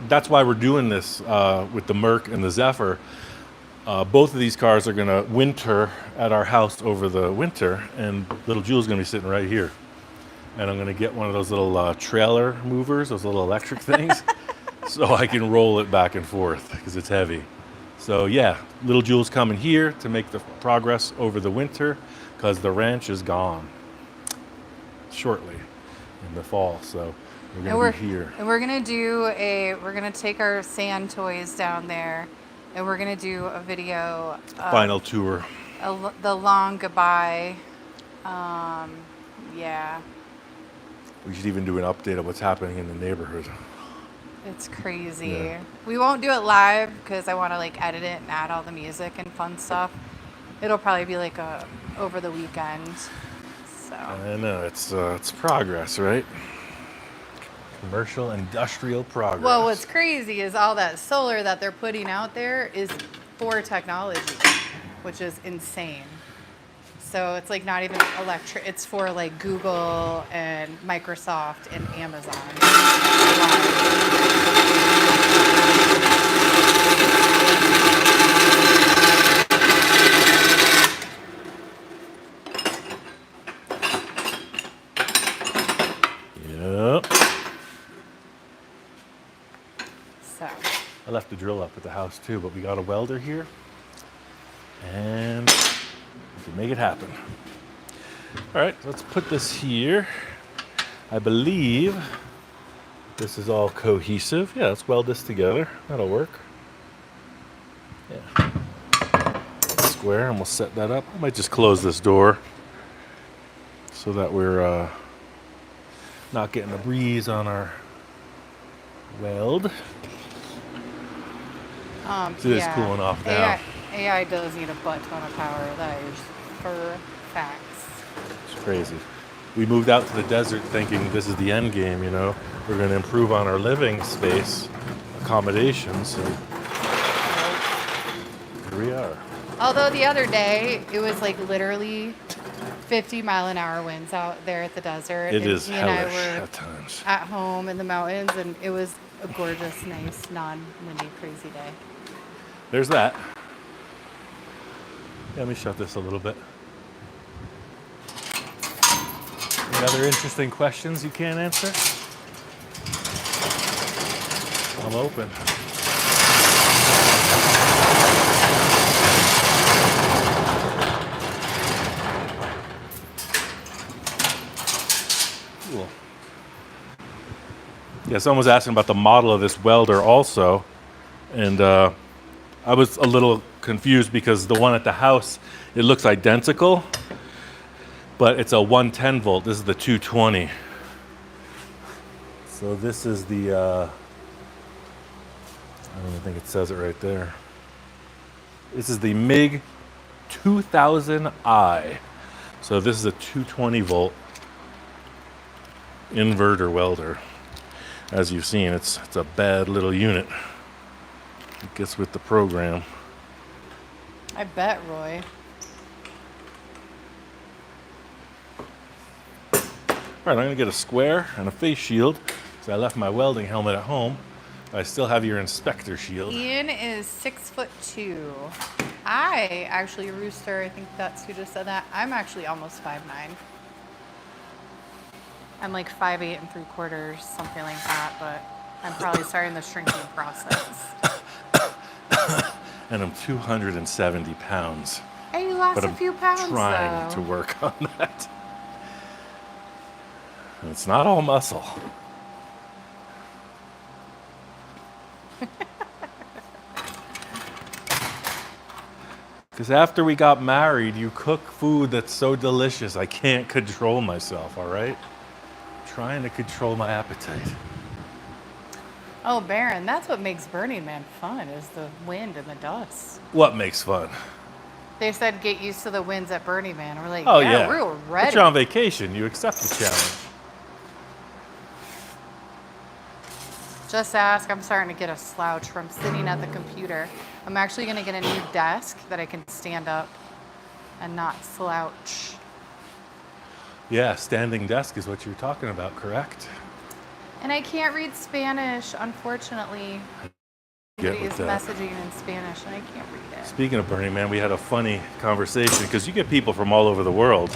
that's why we're doing this with the Merc and the Zephyr. Both of these cars are gonna winter at our house over the winter, and little Jewel's gonna be sitting right here. And I'm gonna get one of those little trailer movers, those little electric things, so I can roll it back and forth because it's heavy. So yeah, little Jewel's coming here to make the progress over the winter because the ranch is gone shortly in the fall. So we're gonna be here. And we're gonna take our sand toys down there, and we're gonna do a video. Final tour. The long goodbye. Yeah. We should even do an update of what's happening in the neighborhood. It's crazy. Yeah. We won't do it live because I want to edit it and add all the music and fun stuff. It'll probably be over the weekend. So. I know it's progress, right? Commercial, industrial progress. Well, what's crazy is all that solar that they're putting out there is for technology, which is insane. So it's not even electric. It's for Google and Microsoft and Amazon. Yep. So. I left the drill up at the house too, but we got a welder here, and we can make it happen. All right, let's put this here. I believe this is all cohesive. Yeah, let's weld this together. That'll work. Yeah. Square, and we'll set that up. I might just close this door so that we're not getting a breeze on our weld. It is cooling off now. AI does need a butt ton of power. That is for facts. It's crazy. We moved out to the desert thinking this is the end game, you know. We're going to improve on our living space, accommodations. So here we are. Although the other day, it was literally 50-mile-an-hour winds out there at the desert. It is me and I hellish were at times. at home in the mountains, and it was a gorgeous, nice, non-windy, crazy day. There's that. Let me shut this a little bit. Any other interesting questions you can't answer? I'm open. Cool. Yeah, someone was asking about the model of this welder also, and I was a little confused because the one at the house, it looks identical, but it's a 110 volt. This is the 220. So this is the, I don't even think it says it right there. This is the MIG 2000i. So this is a 220 volt inverter welder. As you've seen, it's a bad little unit. It gets with the program. I bet, Roy. All right, I'm gonna get a square and a face shield because I left my welding helmet at home. I still have your inspector shield. Ian is 6'2". I actually, Rooster, I think that's who just said that. I'm actually almost 5'9". I'm like 5'8" and 3/4, something like that, but I'm probably starting the shrinking process. And I'm 270 pounds. Hey, you lost But a I'm few pounds, trying though. to work on that. And it's not all muscle. Because after we got married, you cook food that's so delicious, I can't control myself, all right? I'm trying to control my appetite. Oh, Baron, that's what makes Burning Man fun, is the wind and the dust. What makes fun? They said get used to the winds at Burning Man. We're like, Oh, yeah, yeah. we're But ready. you're on vacation. You accept the challenge. Just ask. I'm starting to get a slouch from sitting at the computer. I'm actually going to get a new desk that I can stand up and not slouch. Yeah, standing desk is what you're talking about, correct? And I can't read Spanish, unfortunately. Get Somebody with is that. messaging in Spanish and I can't read it. Speaking of Burning Man, we had a funny conversation because you get people from all over the world,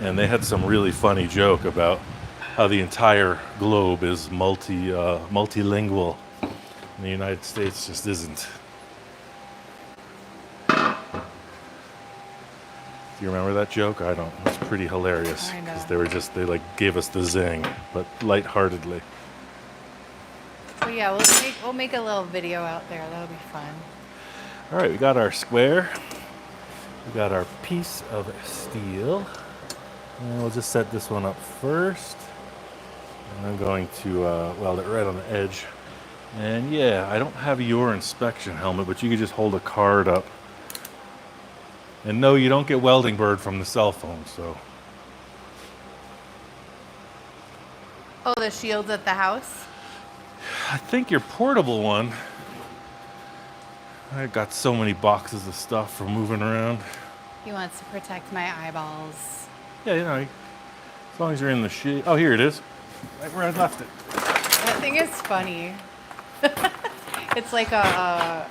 and they had some really funny joke about how the entire globe is multilingual, and the United States just isn't. Do you remember that joke? I don't. It's pretty hilarious I know. because they like gave us the zing, but lightheartedly. But yeah, we'll make a little video out there. That'll be fun. All right, we got our square. We got our piece of steel. And we'll just set this one up first. And I'm going to weld it right on the edge. And yeah, I don't have your inspection helmet, but you could just hold a card up. And no, you don't get Welding Bird from the cell phone, so. Oh, the shield's at the house? I think your portable one, I got so many boxes of stuff for moving around. He wants to protect my eyeballs. Yeah, you know, as long as you're in the shade. Oh, here it is. Right where I left it. That thing is funny. It's like a,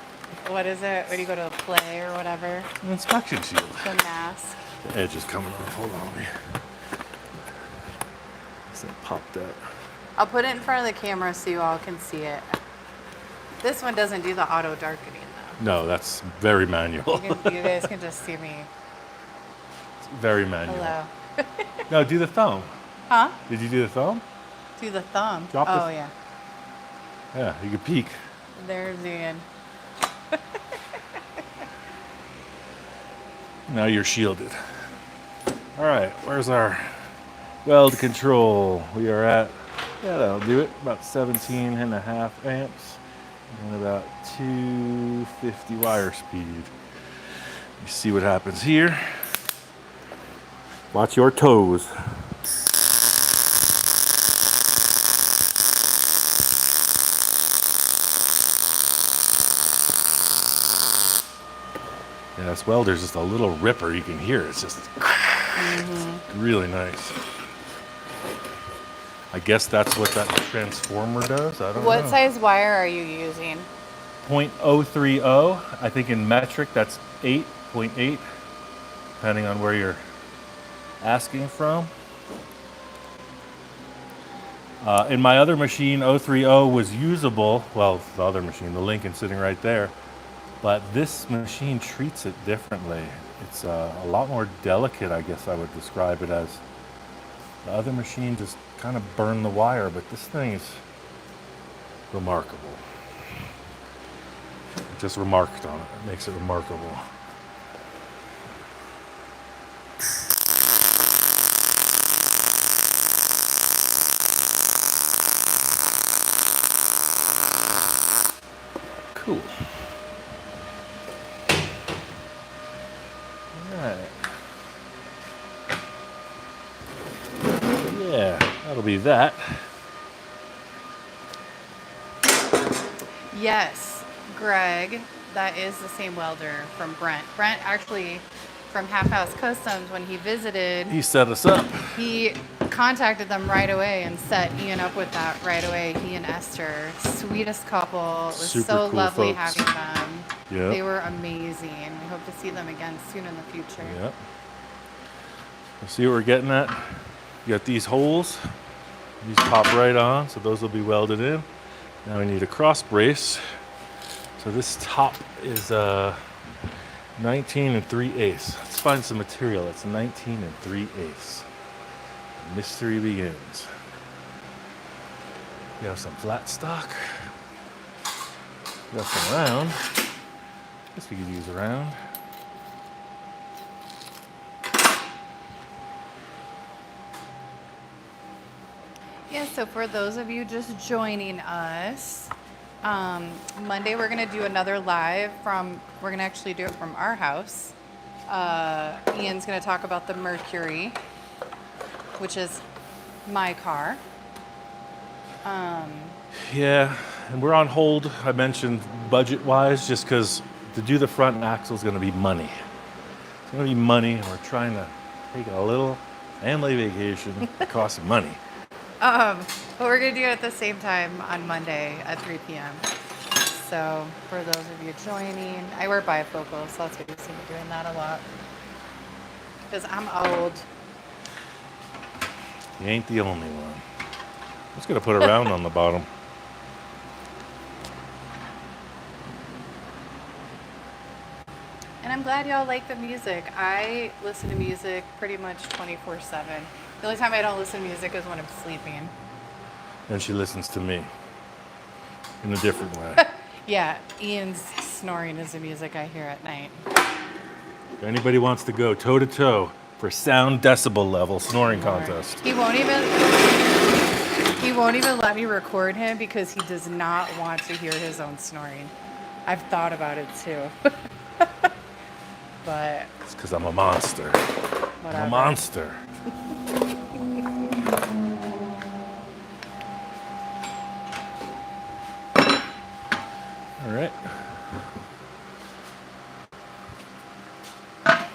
what is it? When you go to a play or whatever? An inspection shield. The mask. The edge is coming off. Hold on. So pop that. I'll put it in front of the camera so you all can see it. This one doesn't do the auto darkening though. No, that's very manual. You guys can just see me. Very manual. Hello. No, do the thumb. Huh? Did you do the thumb? Do the thumb. Drop oh, the- yeah. Yeah, you could peek. There's Ian. Now you're shielded. All right, where's our weld control? We are at, yeah, that'll do it, about 17.5 amps and about 250 wire speed. You see what happens here. Watch your toes. Yeah, this welder's just a little ripper. You can hear it. It's just really nice. I guess that's what that transformer does. I don't know. What size wire are you using? 0.030. I think in metric that's 8.8, depending on where you're asking from. In my other machine, 030 was usable. Well, the other machine, the Lincoln sitting right there. But this machine treats it differently. It's a lot more delicate, I guess I would describe it as. The other machine just kind of burned the wire, but this thing is remarkable. Just remarked on it. It makes it remarkable. Cool. be that. Yes, Greg, that is the same welder from Brent. Brent actually, from Half House Customs, when he visited, He set us up. he contacted them right away and set Ian up with that right away. He and Esther, sweetest couple. It was Super so cool lovely folks. having them. Yep. They were amazing. We hope to see them again soon in the future. Yep. See what we're getting at? You got these holes. These pop right on, so those will be welded in. Now we need a cross brace. So this top is 19 3/8. Let's find some material that's 19 3/8. Mystery begins. We have some flat stock. We got some round. Guess we could use a round. Yeah, so for those of you just joining us, Monday we're going to do another live we're going to actually do it from our house. Ian's going to talk about the Mercury, which is my car. Yeah, and we're on hold. I mentioned budget-wise, just because to do the front axle is going to be money. It's going to be money, and we're trying to take a little family vacation. It costs money. But we're going to do it at the same time on Monday at 3 p.m. So for those of you joining, I wear bifocals, so that's why you see me doing that a lot. Because I'm old. You ain't the only one. I'm just going to put a round on the bottom. And I'm glad y'all like the music. I listen to music pretty much 24/7. The only time I don't listen to music is when I'm sleeping. And she listens to me in a different way. Yeah, Ian's snoring is the music I hear at night. If anybody wants to go toe-to-toe for sound decibel level snoring contest. He won't even let me record him because he does not want to hear his own snoring. I've thought about it too. But It's because I'm a monster. whatever. I'm a monster. All right. Now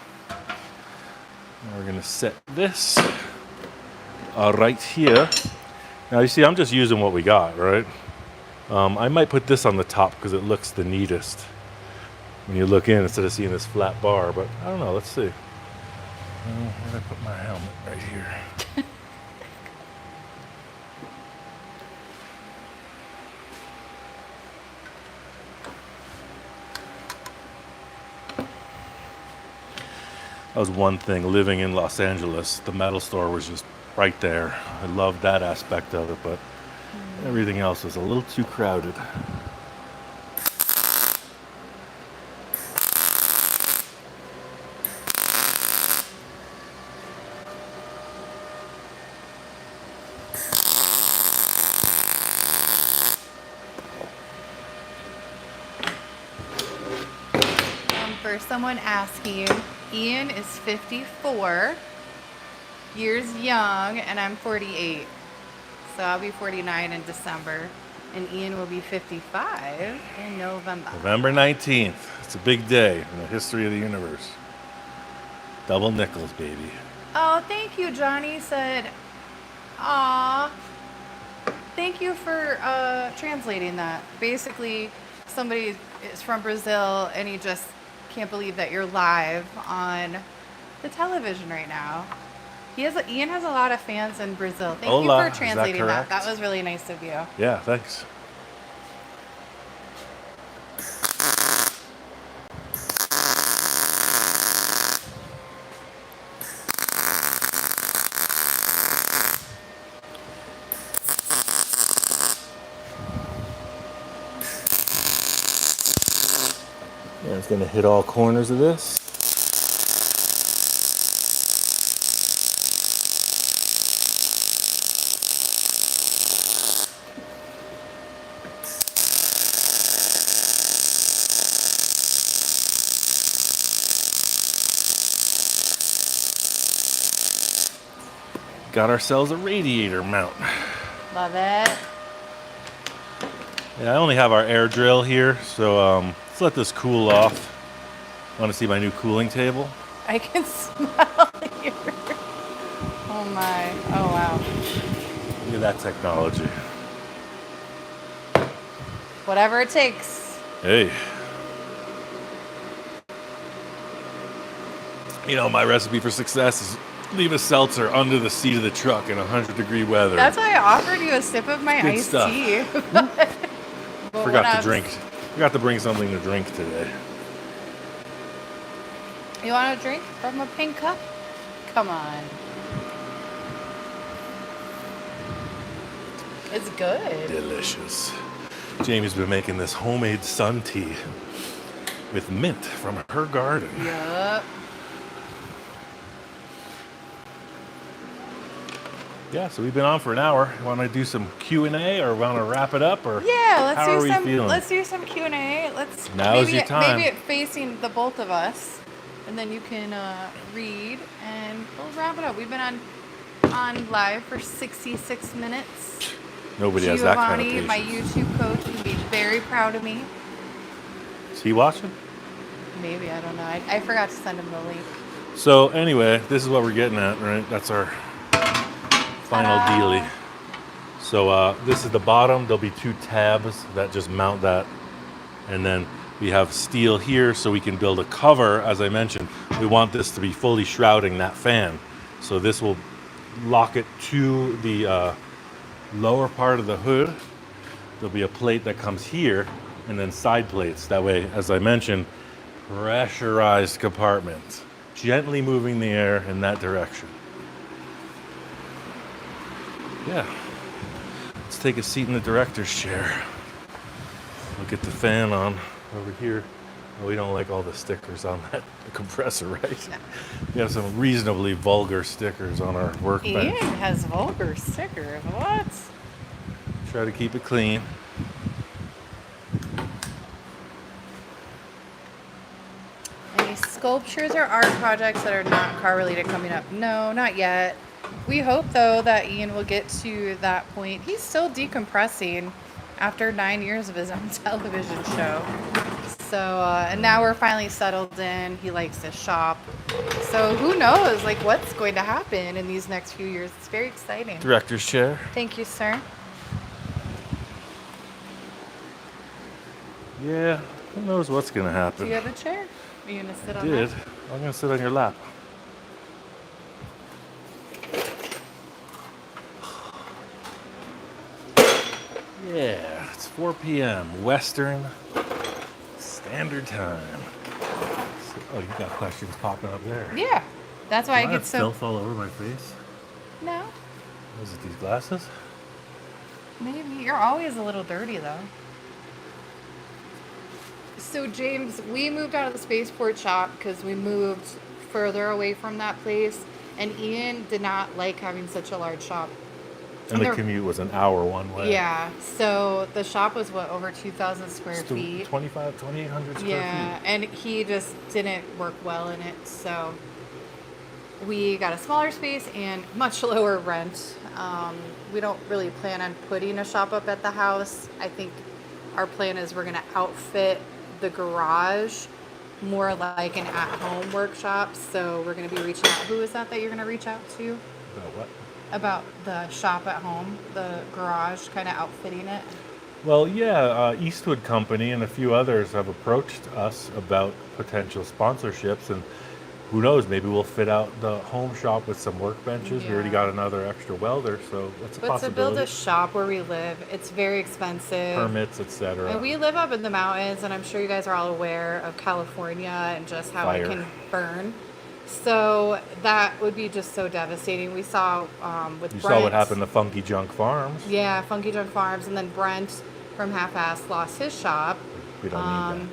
we're going to set this right here. Now you see, I'm just using what we got, right? I might put this on the top because it looks the neatest when you look in instead of seeing this flat bar, but I don't know, let's see. Where did I put my helmet? Right here. That was one thing, living in Los Angeles, the metal store was just right there. I loved that aspect of it, but everything else was a little too crowded. For someone asking, Ian is 54 years young and I'm 48. So I'll be 49 in December and Ian will be 55 in November. November 19th. It's a big day in the history of the universe. Double nickels, baby. Oh, thank you, Johnny said. Aw. Thank you for translating that. Basically, somebody is from Brazil and he just can't believe that you're live on the television right now. Ian has a lot of fans in Brazil. Thank Hola, you is for that translating that. correct? That was really nice of you. Yeah, thanks. Yeah, it's going to hit all corners of this. got ourselves a radiator mount. Love it. Yeah, I only have our air drill here, so let's let this cool off. Want to see my new cooling table? I can smell you. Oh my. Oh wow. Look at that technology. Whatever it takes. Hey. You know, my recipe for success is leave a seltzer under the seat of the truck in 100-degree weather. That's why I offered you a sip of my Good iced stuff. tea. But Forgot to drink. Forgot to bring something to drink today. You want a drink from a pink cup? Come on. It's good. Delicious. Jamie's been making this homemade sun tea with mint from her garden. Yup. Yeah, so we've been on for an hour. Want to do some Q&A or want to wrap it up? Or Yeah, how are we feeling? let's do some Q&A. Let's Now's maybe your time. maybe it facing the both of us, and then you can read, and we'll wrap it up. We've been on live for 66 minutes. Nobody has that kind of Giovanni, patience. my YouTube coach, would be very proud of me. Is he watching? Maybe, I don't know. I forgot to send him the link. So anyway, this is what we're getting at, right? That's our final Ta-da. dealie. So this is the bottom. There'll be 2 tabs that just mount that. And then we have steel here so we can build a cover. As I mentioned, we want this to be fully shrouding that fan. So this will lock it to the lower part of the hood. There'll be a plate that comes here and then side plates. That way, as I mentioned, pressurized compartments, gently moving the air in that direction. Yeah. Let's take a seat in the director's chair. We'll get the fan on over here. Oh, we don't like all the stickers on that compressor, right? No. We have some reasonably vulgar stickers on our workbench. Ian has vulgar stickers. What? Try to keep it clean. Any sculptures or art projects that are not car related coming up? No, not yet. We hope though that Ian will get to that point. He's still decompressing after 9 years of his own television show. So, and now we're finally settled in. He likes his shop. So who knows, like what's going to happen in these next few years? It's very exciting. Director's chair. Thank you, sir. Yeah, who knows what's going to Do happen. you have a chair? Are you gonna sit on Did. that? I'm going to sit on your lap. Yeah, it's 4 p.m. Western Standard Time. Oh, you got questions popping up there. Yeah. That's why Do I have get so. filth all over my face. No, Was it these glasses? maybe. You're always a little dirty though. So James, we moved out of the spaceport shop because we moved further away from that place, and Ian did not like having such a large shop. And the They're- commute was an hour one way. Yeah, so the shop was what, over 2,000 square It's feet. 2,800 square Yeah, feet. and he just didn't work well in it, so we got a smaller space and much lower rent. We don't really plan on putting a shop up at the house. I think our plan is we're gonna outfit the garage more like an at-home workshop. So we're gonna be reaching out. Who is that you're gonna reach out to About what? about the shop at home, the garage, kind of outfitting it? Well, yeah, Eastwood Company and a few others have approached us about potential sponsorships, and who knows, maybe we'll fit out the home shop with some workbenches. We already Yeah. got another extra welder, so that's a But to possibility. build a shop where we live, it's very expensive. Permits, etc. And we live up in the mountains, and I'm sure you guys are all aware of California and just how Fire. it can burn. So that would be just so devastating. We saw with You Brent. saw what happened to Funky Junk Farms. Yeah, Funky Junk Farms, and then Brent from Half Ass lost his shop. We don't need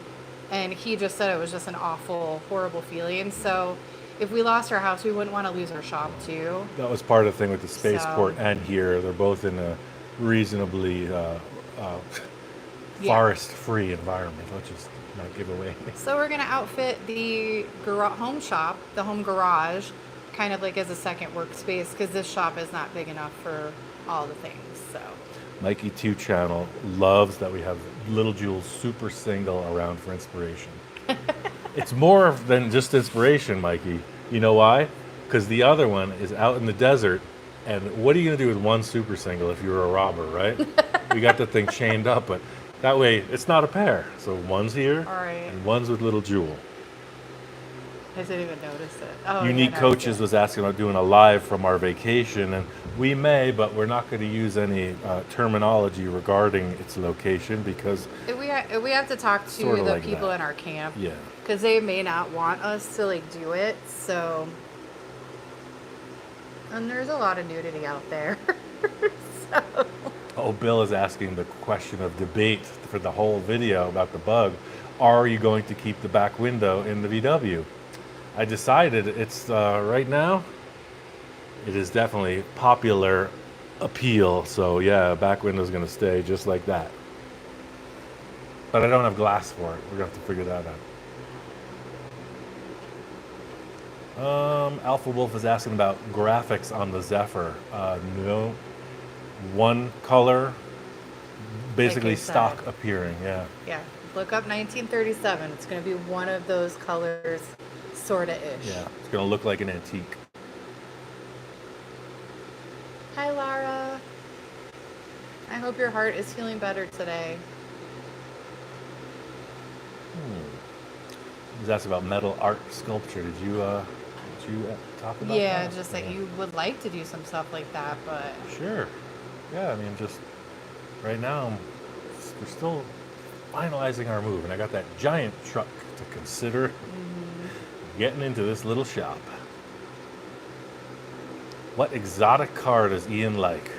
And he just said it was just an awful, horrible feeling. So if we lost our house, we wouldn't want to lose our shop too. that. That was part of the thing with the So- spaceport and here. They're both in a reasonably Yeah. forest-free environment. Let's just not give away. So we're gonna outfit the home shop, the home garage, kind of like as a second workspace because this shop is not big enough for all the things. So Mikey 2 channel loves that we have Little Jewel's super single around for inspiration. It's more than just inspiration, Mikey. You know why? Because the other one is out in the desert, and what are you going to do with one super single if you're a robber, right? We got the thing chained up, but that way it's not a pair. So one's here, all right. and one's with Little Jewel. I didn't even notice it. Oh, Unique yeah, Coaches was asking about doing a live from our vacation, and we may, but we're not going to use any terminology regarding its location because we have to talk to Sorta the like people that. in our camp. Yeah. Because they may not want us to like do it. So, and there's a lot of nudity out there. So. Oh, Bill is asking the question of debate for the whole video about the bug. Are you going to keep the back window in the VW? I decided it's right now, it is definitely popular appeal. So yeah, back window is going to stay just like that. But I don't have glass for it. We're going to have to figure that out. Alpha Wolf is asking about graphics on the Zephyr. No, one color, basically Like I said. stock appearing. Yeah. Yeah, look up 1937. It's going to be one of those colors, sorta ish. Yeah, it's going to look like an antique. Hi, Lara. I hope your heart is feeling better today. He was asking about metal art sculpture. Did you talk about Yeah, that? just that you would like to do some stuff like that, but Sure. Yeah, I mean, just right now, we're still finalizing our move, and I got that giant truck to consider getting into this little shop. What exotic car does Ian like?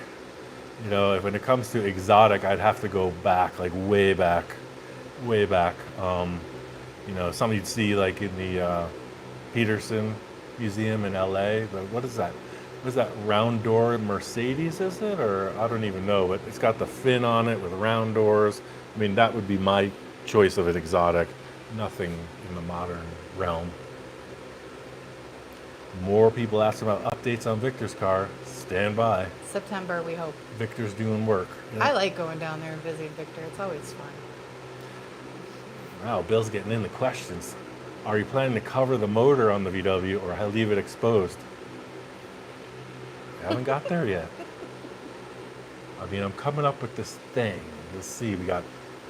You know, when it comes to exotic, I'd have to go back, like way back, way back. You know, something you'd see like in the Peterson Museum in LA. But what is that? What is that round door Mercedes, is it? Or I don't even know, but it's got the fin on it with round doors. I mean, that would be my choice of an exotic. Nothing in the modern realm. More people asking about updates on Victor's car. Stand by. September, we hope. Victor's doing work. Yeah. I like going down there and visiting Victor. It's always fun. Wow, Bill's getting in the questions. Are you planning to cover the motor on the VW or leave it exposed? I haven't got there yet. I mean, I'm coming up with this thing. You'll see, we got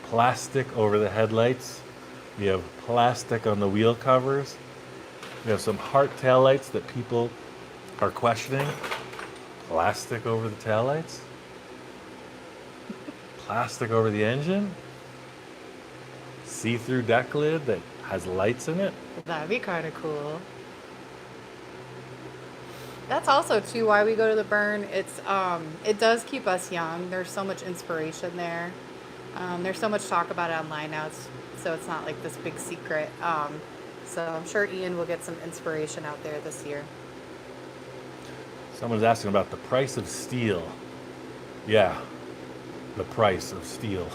plastic over the headlights. We have plastic on the wheel covers. We have some heart taillights that people are questioning. Plastic over the taillights. Plastic over the engine. See-through deck lid that has lights in it. That'd be kind of cool. That's also too why we go to the burn. It's it does keep us young. There's so much inspiration there. There's so much talk about it online now. So it's not like this big secret. So I'm sure Ian will get some inspiration out there this year. Someone's asking about the price of steel. Yeah, the price of steel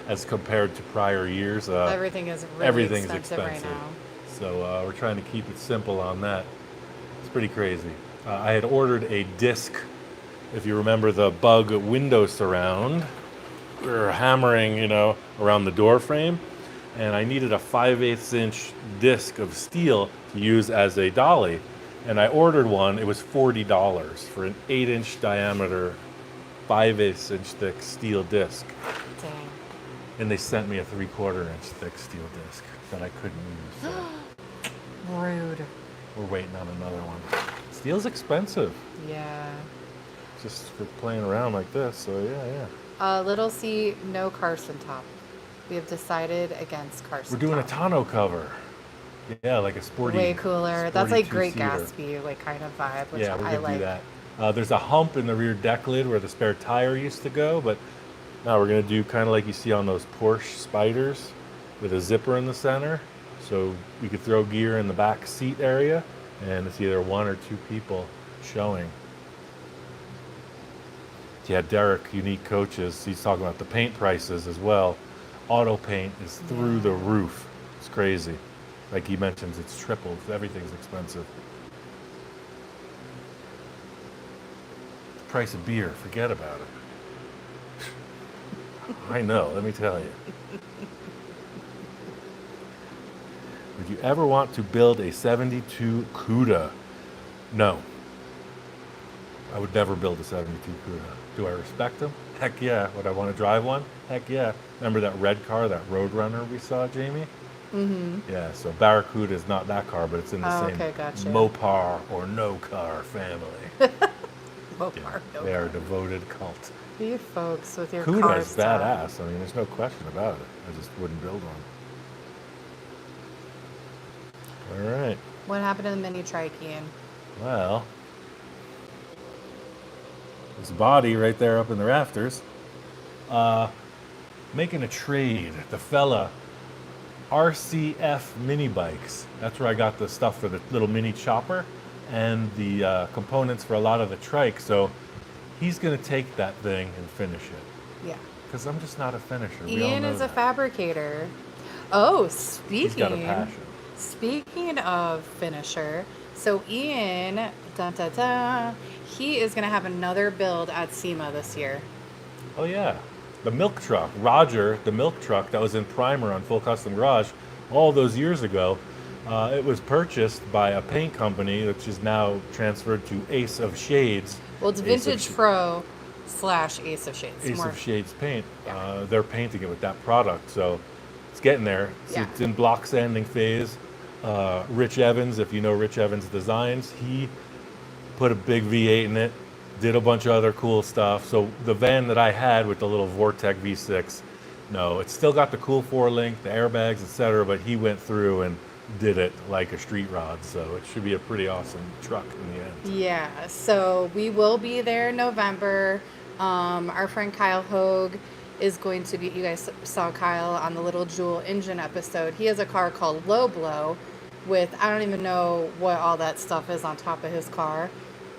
as compared to prior years. Everything is really everything's expensive right now. So we're trying to keep it simple on that. It's pretty crazy. I had ordered a disc, if you remember the bug window surround. We were hammering, you know, around the door frame, and I needed a 5/8 inch disc of steel to use as a dolly. And I ordered one. It was $40 for an 8-inch diameter, 5/8 inch thick steel disc. Dang. And they sent me a 3/4 inch thick steel disc that I couldn't use. So Rude. we're waiting on another one. Steel's expensive, Yeah. just for playing around like this. So yeah. Little C, no Carson top. We have decided against Carson. We're doing a top. tonneau cover. Yeah, like a sporty. Way cooler. sporty That's like Great two-seater. Gatsby, like kind of vibe, which Yeah, we're I gonna like. do that. There's a hump in the rear deck lid where the spare tire used to go, but now we're gonna do kind of like you see on those Porsche Spiders, with a zipper in the center, so we could throw gear in the back seat area, and it's either one or two people showing. Yeah, Derek, Unique Coaches, he's talking about the paint prices as well. Auto paint is through the roof. It's crazy. Like he mentions, it's tripled. Everything's expensive. price of beer. Forget about it. I know, let me tell you. Would you ever want to build a 72 CUDA? No. I would never build a 72 CUDA. Do I respect them? Heck yeah. Would I want to drive one? Heck yeah. Remember that red car, that Roadrunner we saw, Jamie? Mm-hmm. Yeah, so Barracuda is not that car, but it's in the same Okay, gotcha. Mopar or no car family. Mopar, no They are car. a devoted cult. You folks with your CUDA car is stuff. badass. I mean, there's no question about it. I just wouldn't build one. All right. What happened to the mini trike, Ian? Well, this body right there up in the rafters, making a trade. The fella, RCF mini bikes. That's where I got the stuff for the little mini chopper and the components for a lot of the trike. So he's going to take that thing and finish it. Yeah. Because I'm just not a finisher. We all Ian know is a that. fabricator. Oh, He's got a passion. Speaking of finisher, so Ian, he is going to have another build at SEMA this year. Oh yeah, the milk truck. Roger, the milk truck that was in primer on Full Custom Garage all those years ago. It was purchased by a paint company, which is now transferred to Ace of Shades. Well, it's Vintage Pro / Ace of Shades. Ace of Shades paint. Yeah. They're painting it with that product, so it's getting there. Yeah. It's in block sanding phase. Rich Evans, if you know Rich Evans Designs, he put a big V8 in it, did a bunch of other cool stuff. So the van that I had with the little Vortec V6, no, it's still got the cool 4-link, the airbags, etc., but he went through and did it like a street rod, so it should be a pretty awesome truck in the end. Yeah, so we will be there in November. Our friend Kyle Hogue is going to be, you guys saw Kyle on the Little Jewel engine episode. He has a car called Low Blow with, I don't even know what all that stuff is on top of his car,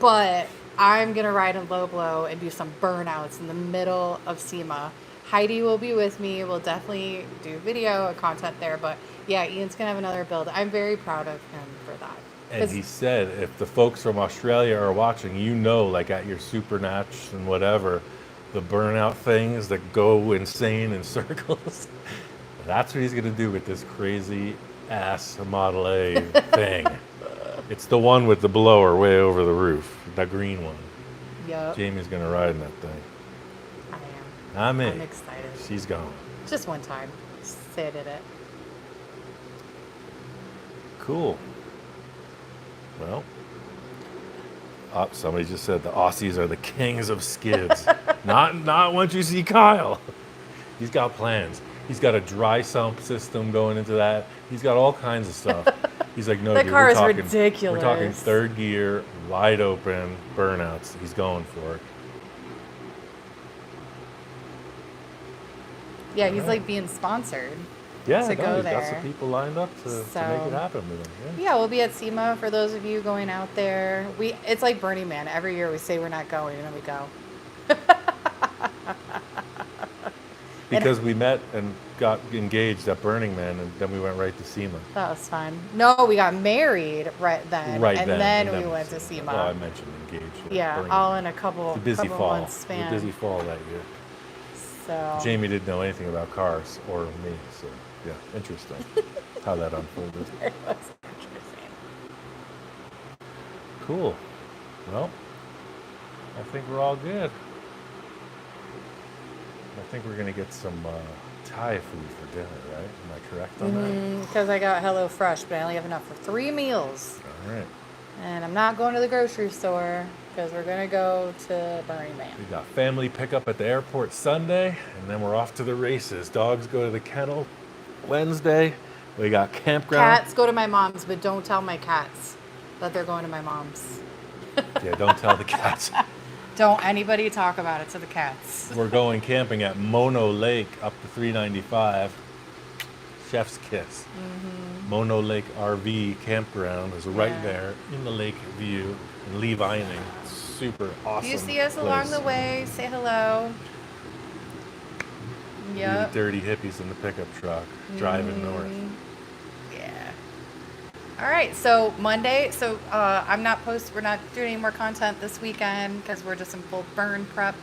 but I'm going to ride in Low Blow and do some burnouts in the middle of SEMA. Heidi will be with me. We'll definitely do video and content there, but yeah, Ian's going to have another build. I'm very proud of him for that. And he said, if the folks from Australia are watching, you know, like at your Supernatch and whatever, the burnout things that go insane in circles, that's what he's going to do with this crazy ass Model A thing. It's the one with the blower way over the roof, the green one. Yep. Jamie's going to ride in that thing. I am. Not me. I'm excited. She's gone. Just one time. Say I did it. Cool. Well, somebody just said the Aussies are the kings of skids. not once you see Kyle. He's got plans. He's got a dry sump system going into that. He's got all kinds of stuff. He's like, no, That dude, car we're is talking, ridiculous. We're talking third gear, wide open, burnouts. He's going for it. Yeah, he's like being sponsored. Yeah, To go he's got there. some people lined up to make So- it happen with him. Yeah. Yeah, we'll be at SEMA for those of you going out there. It's like Burning Man. Every year we say we're not going, and then we go. Because we met and got engaged at Burning Man, and then we went right to SEMA. That was fun. No, we got married right then, Right and then we went to SEMA. Well, I mentioned engaged. Yeah, Burning all Man. in a couple, It's a busy couple fall. months It span. was a busy fall that year. So Jamie didn't know anything about cars or me, so yeah, interesting how that unfolded. it was interesting. Cool. Well, I think we're all good. I think we're gonna get some Thai food for dinner, right? Am I correct on that? Because I got Hello Fresh, but I only have enough for 3 meals. All right. And I'm not going to the grocery store because we're going to go to Burning Man. We got family pickup at the airport Sunday, and then we're off to the races. Dogs go to the kennel Wednesday. We got campground. Cats go to my mom's, but don't tell my cats that they're going to my mom's. Yeah, don't tell the cats. Don't anybody talk about it to the cats. We're going camping at Mono Lake up to 395. Chef's kiss. Mono Lake RV campground is right Yeah. there in the lake view in Lee Vining. Super awesome. If you see us along the way, say hello. Really Yep. dirty hippies in the pickup truck driving north. Yeah. All right, so Monday. So we're not doing any more content this weekend because we're just in full burn prep.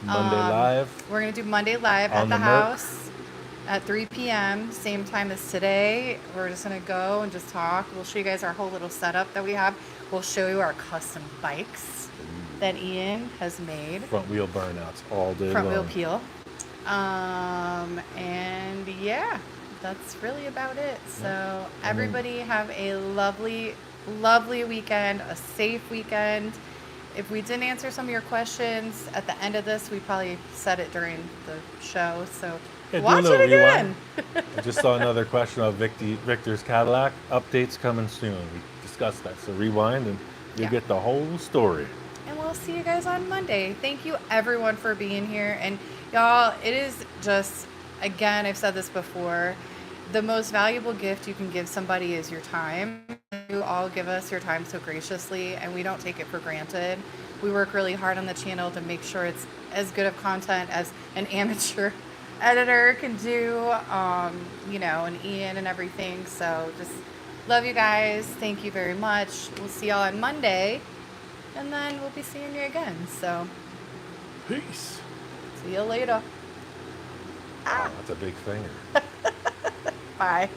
Monday live. We're gonna do Monday live On at the the Merc. house at 3 p.m. Same time as today. We're just gonna go and just talk. We'll show you guys our whole little setup that we have. We'll show you our custom bikes that Ian has made. Front wheel burnouts all day Front wheel long. peel. And yeah, that's really about it. So everybody have a lovely, lovely weekend, a safe weekend. If we didn't answer some of your questions at the end of this, we probably said it during the show. So Yeah, do a watch little it again. rewind. I just saw another question of Victor's Cadillac. Updates coming soon. We discussed that. So rewind and you'll Yeah. get the whole story. And we'll see you guys on Monday. Thank you everyone for being here. And y'all, it is just, again, I've said this before, the most valuable gift you can give somebody is your time. You all give us your time so graciously, and we don't take it for granted. We work really hard on the channel to make sure it's as good of content as an amateur editor can do, and Ian and everything. So just love you guys. Thank you very much. We'll see y'all on Monday, and then we'll be seeing you again. So Peace. see you later. Wow, that's a big finger. Bye.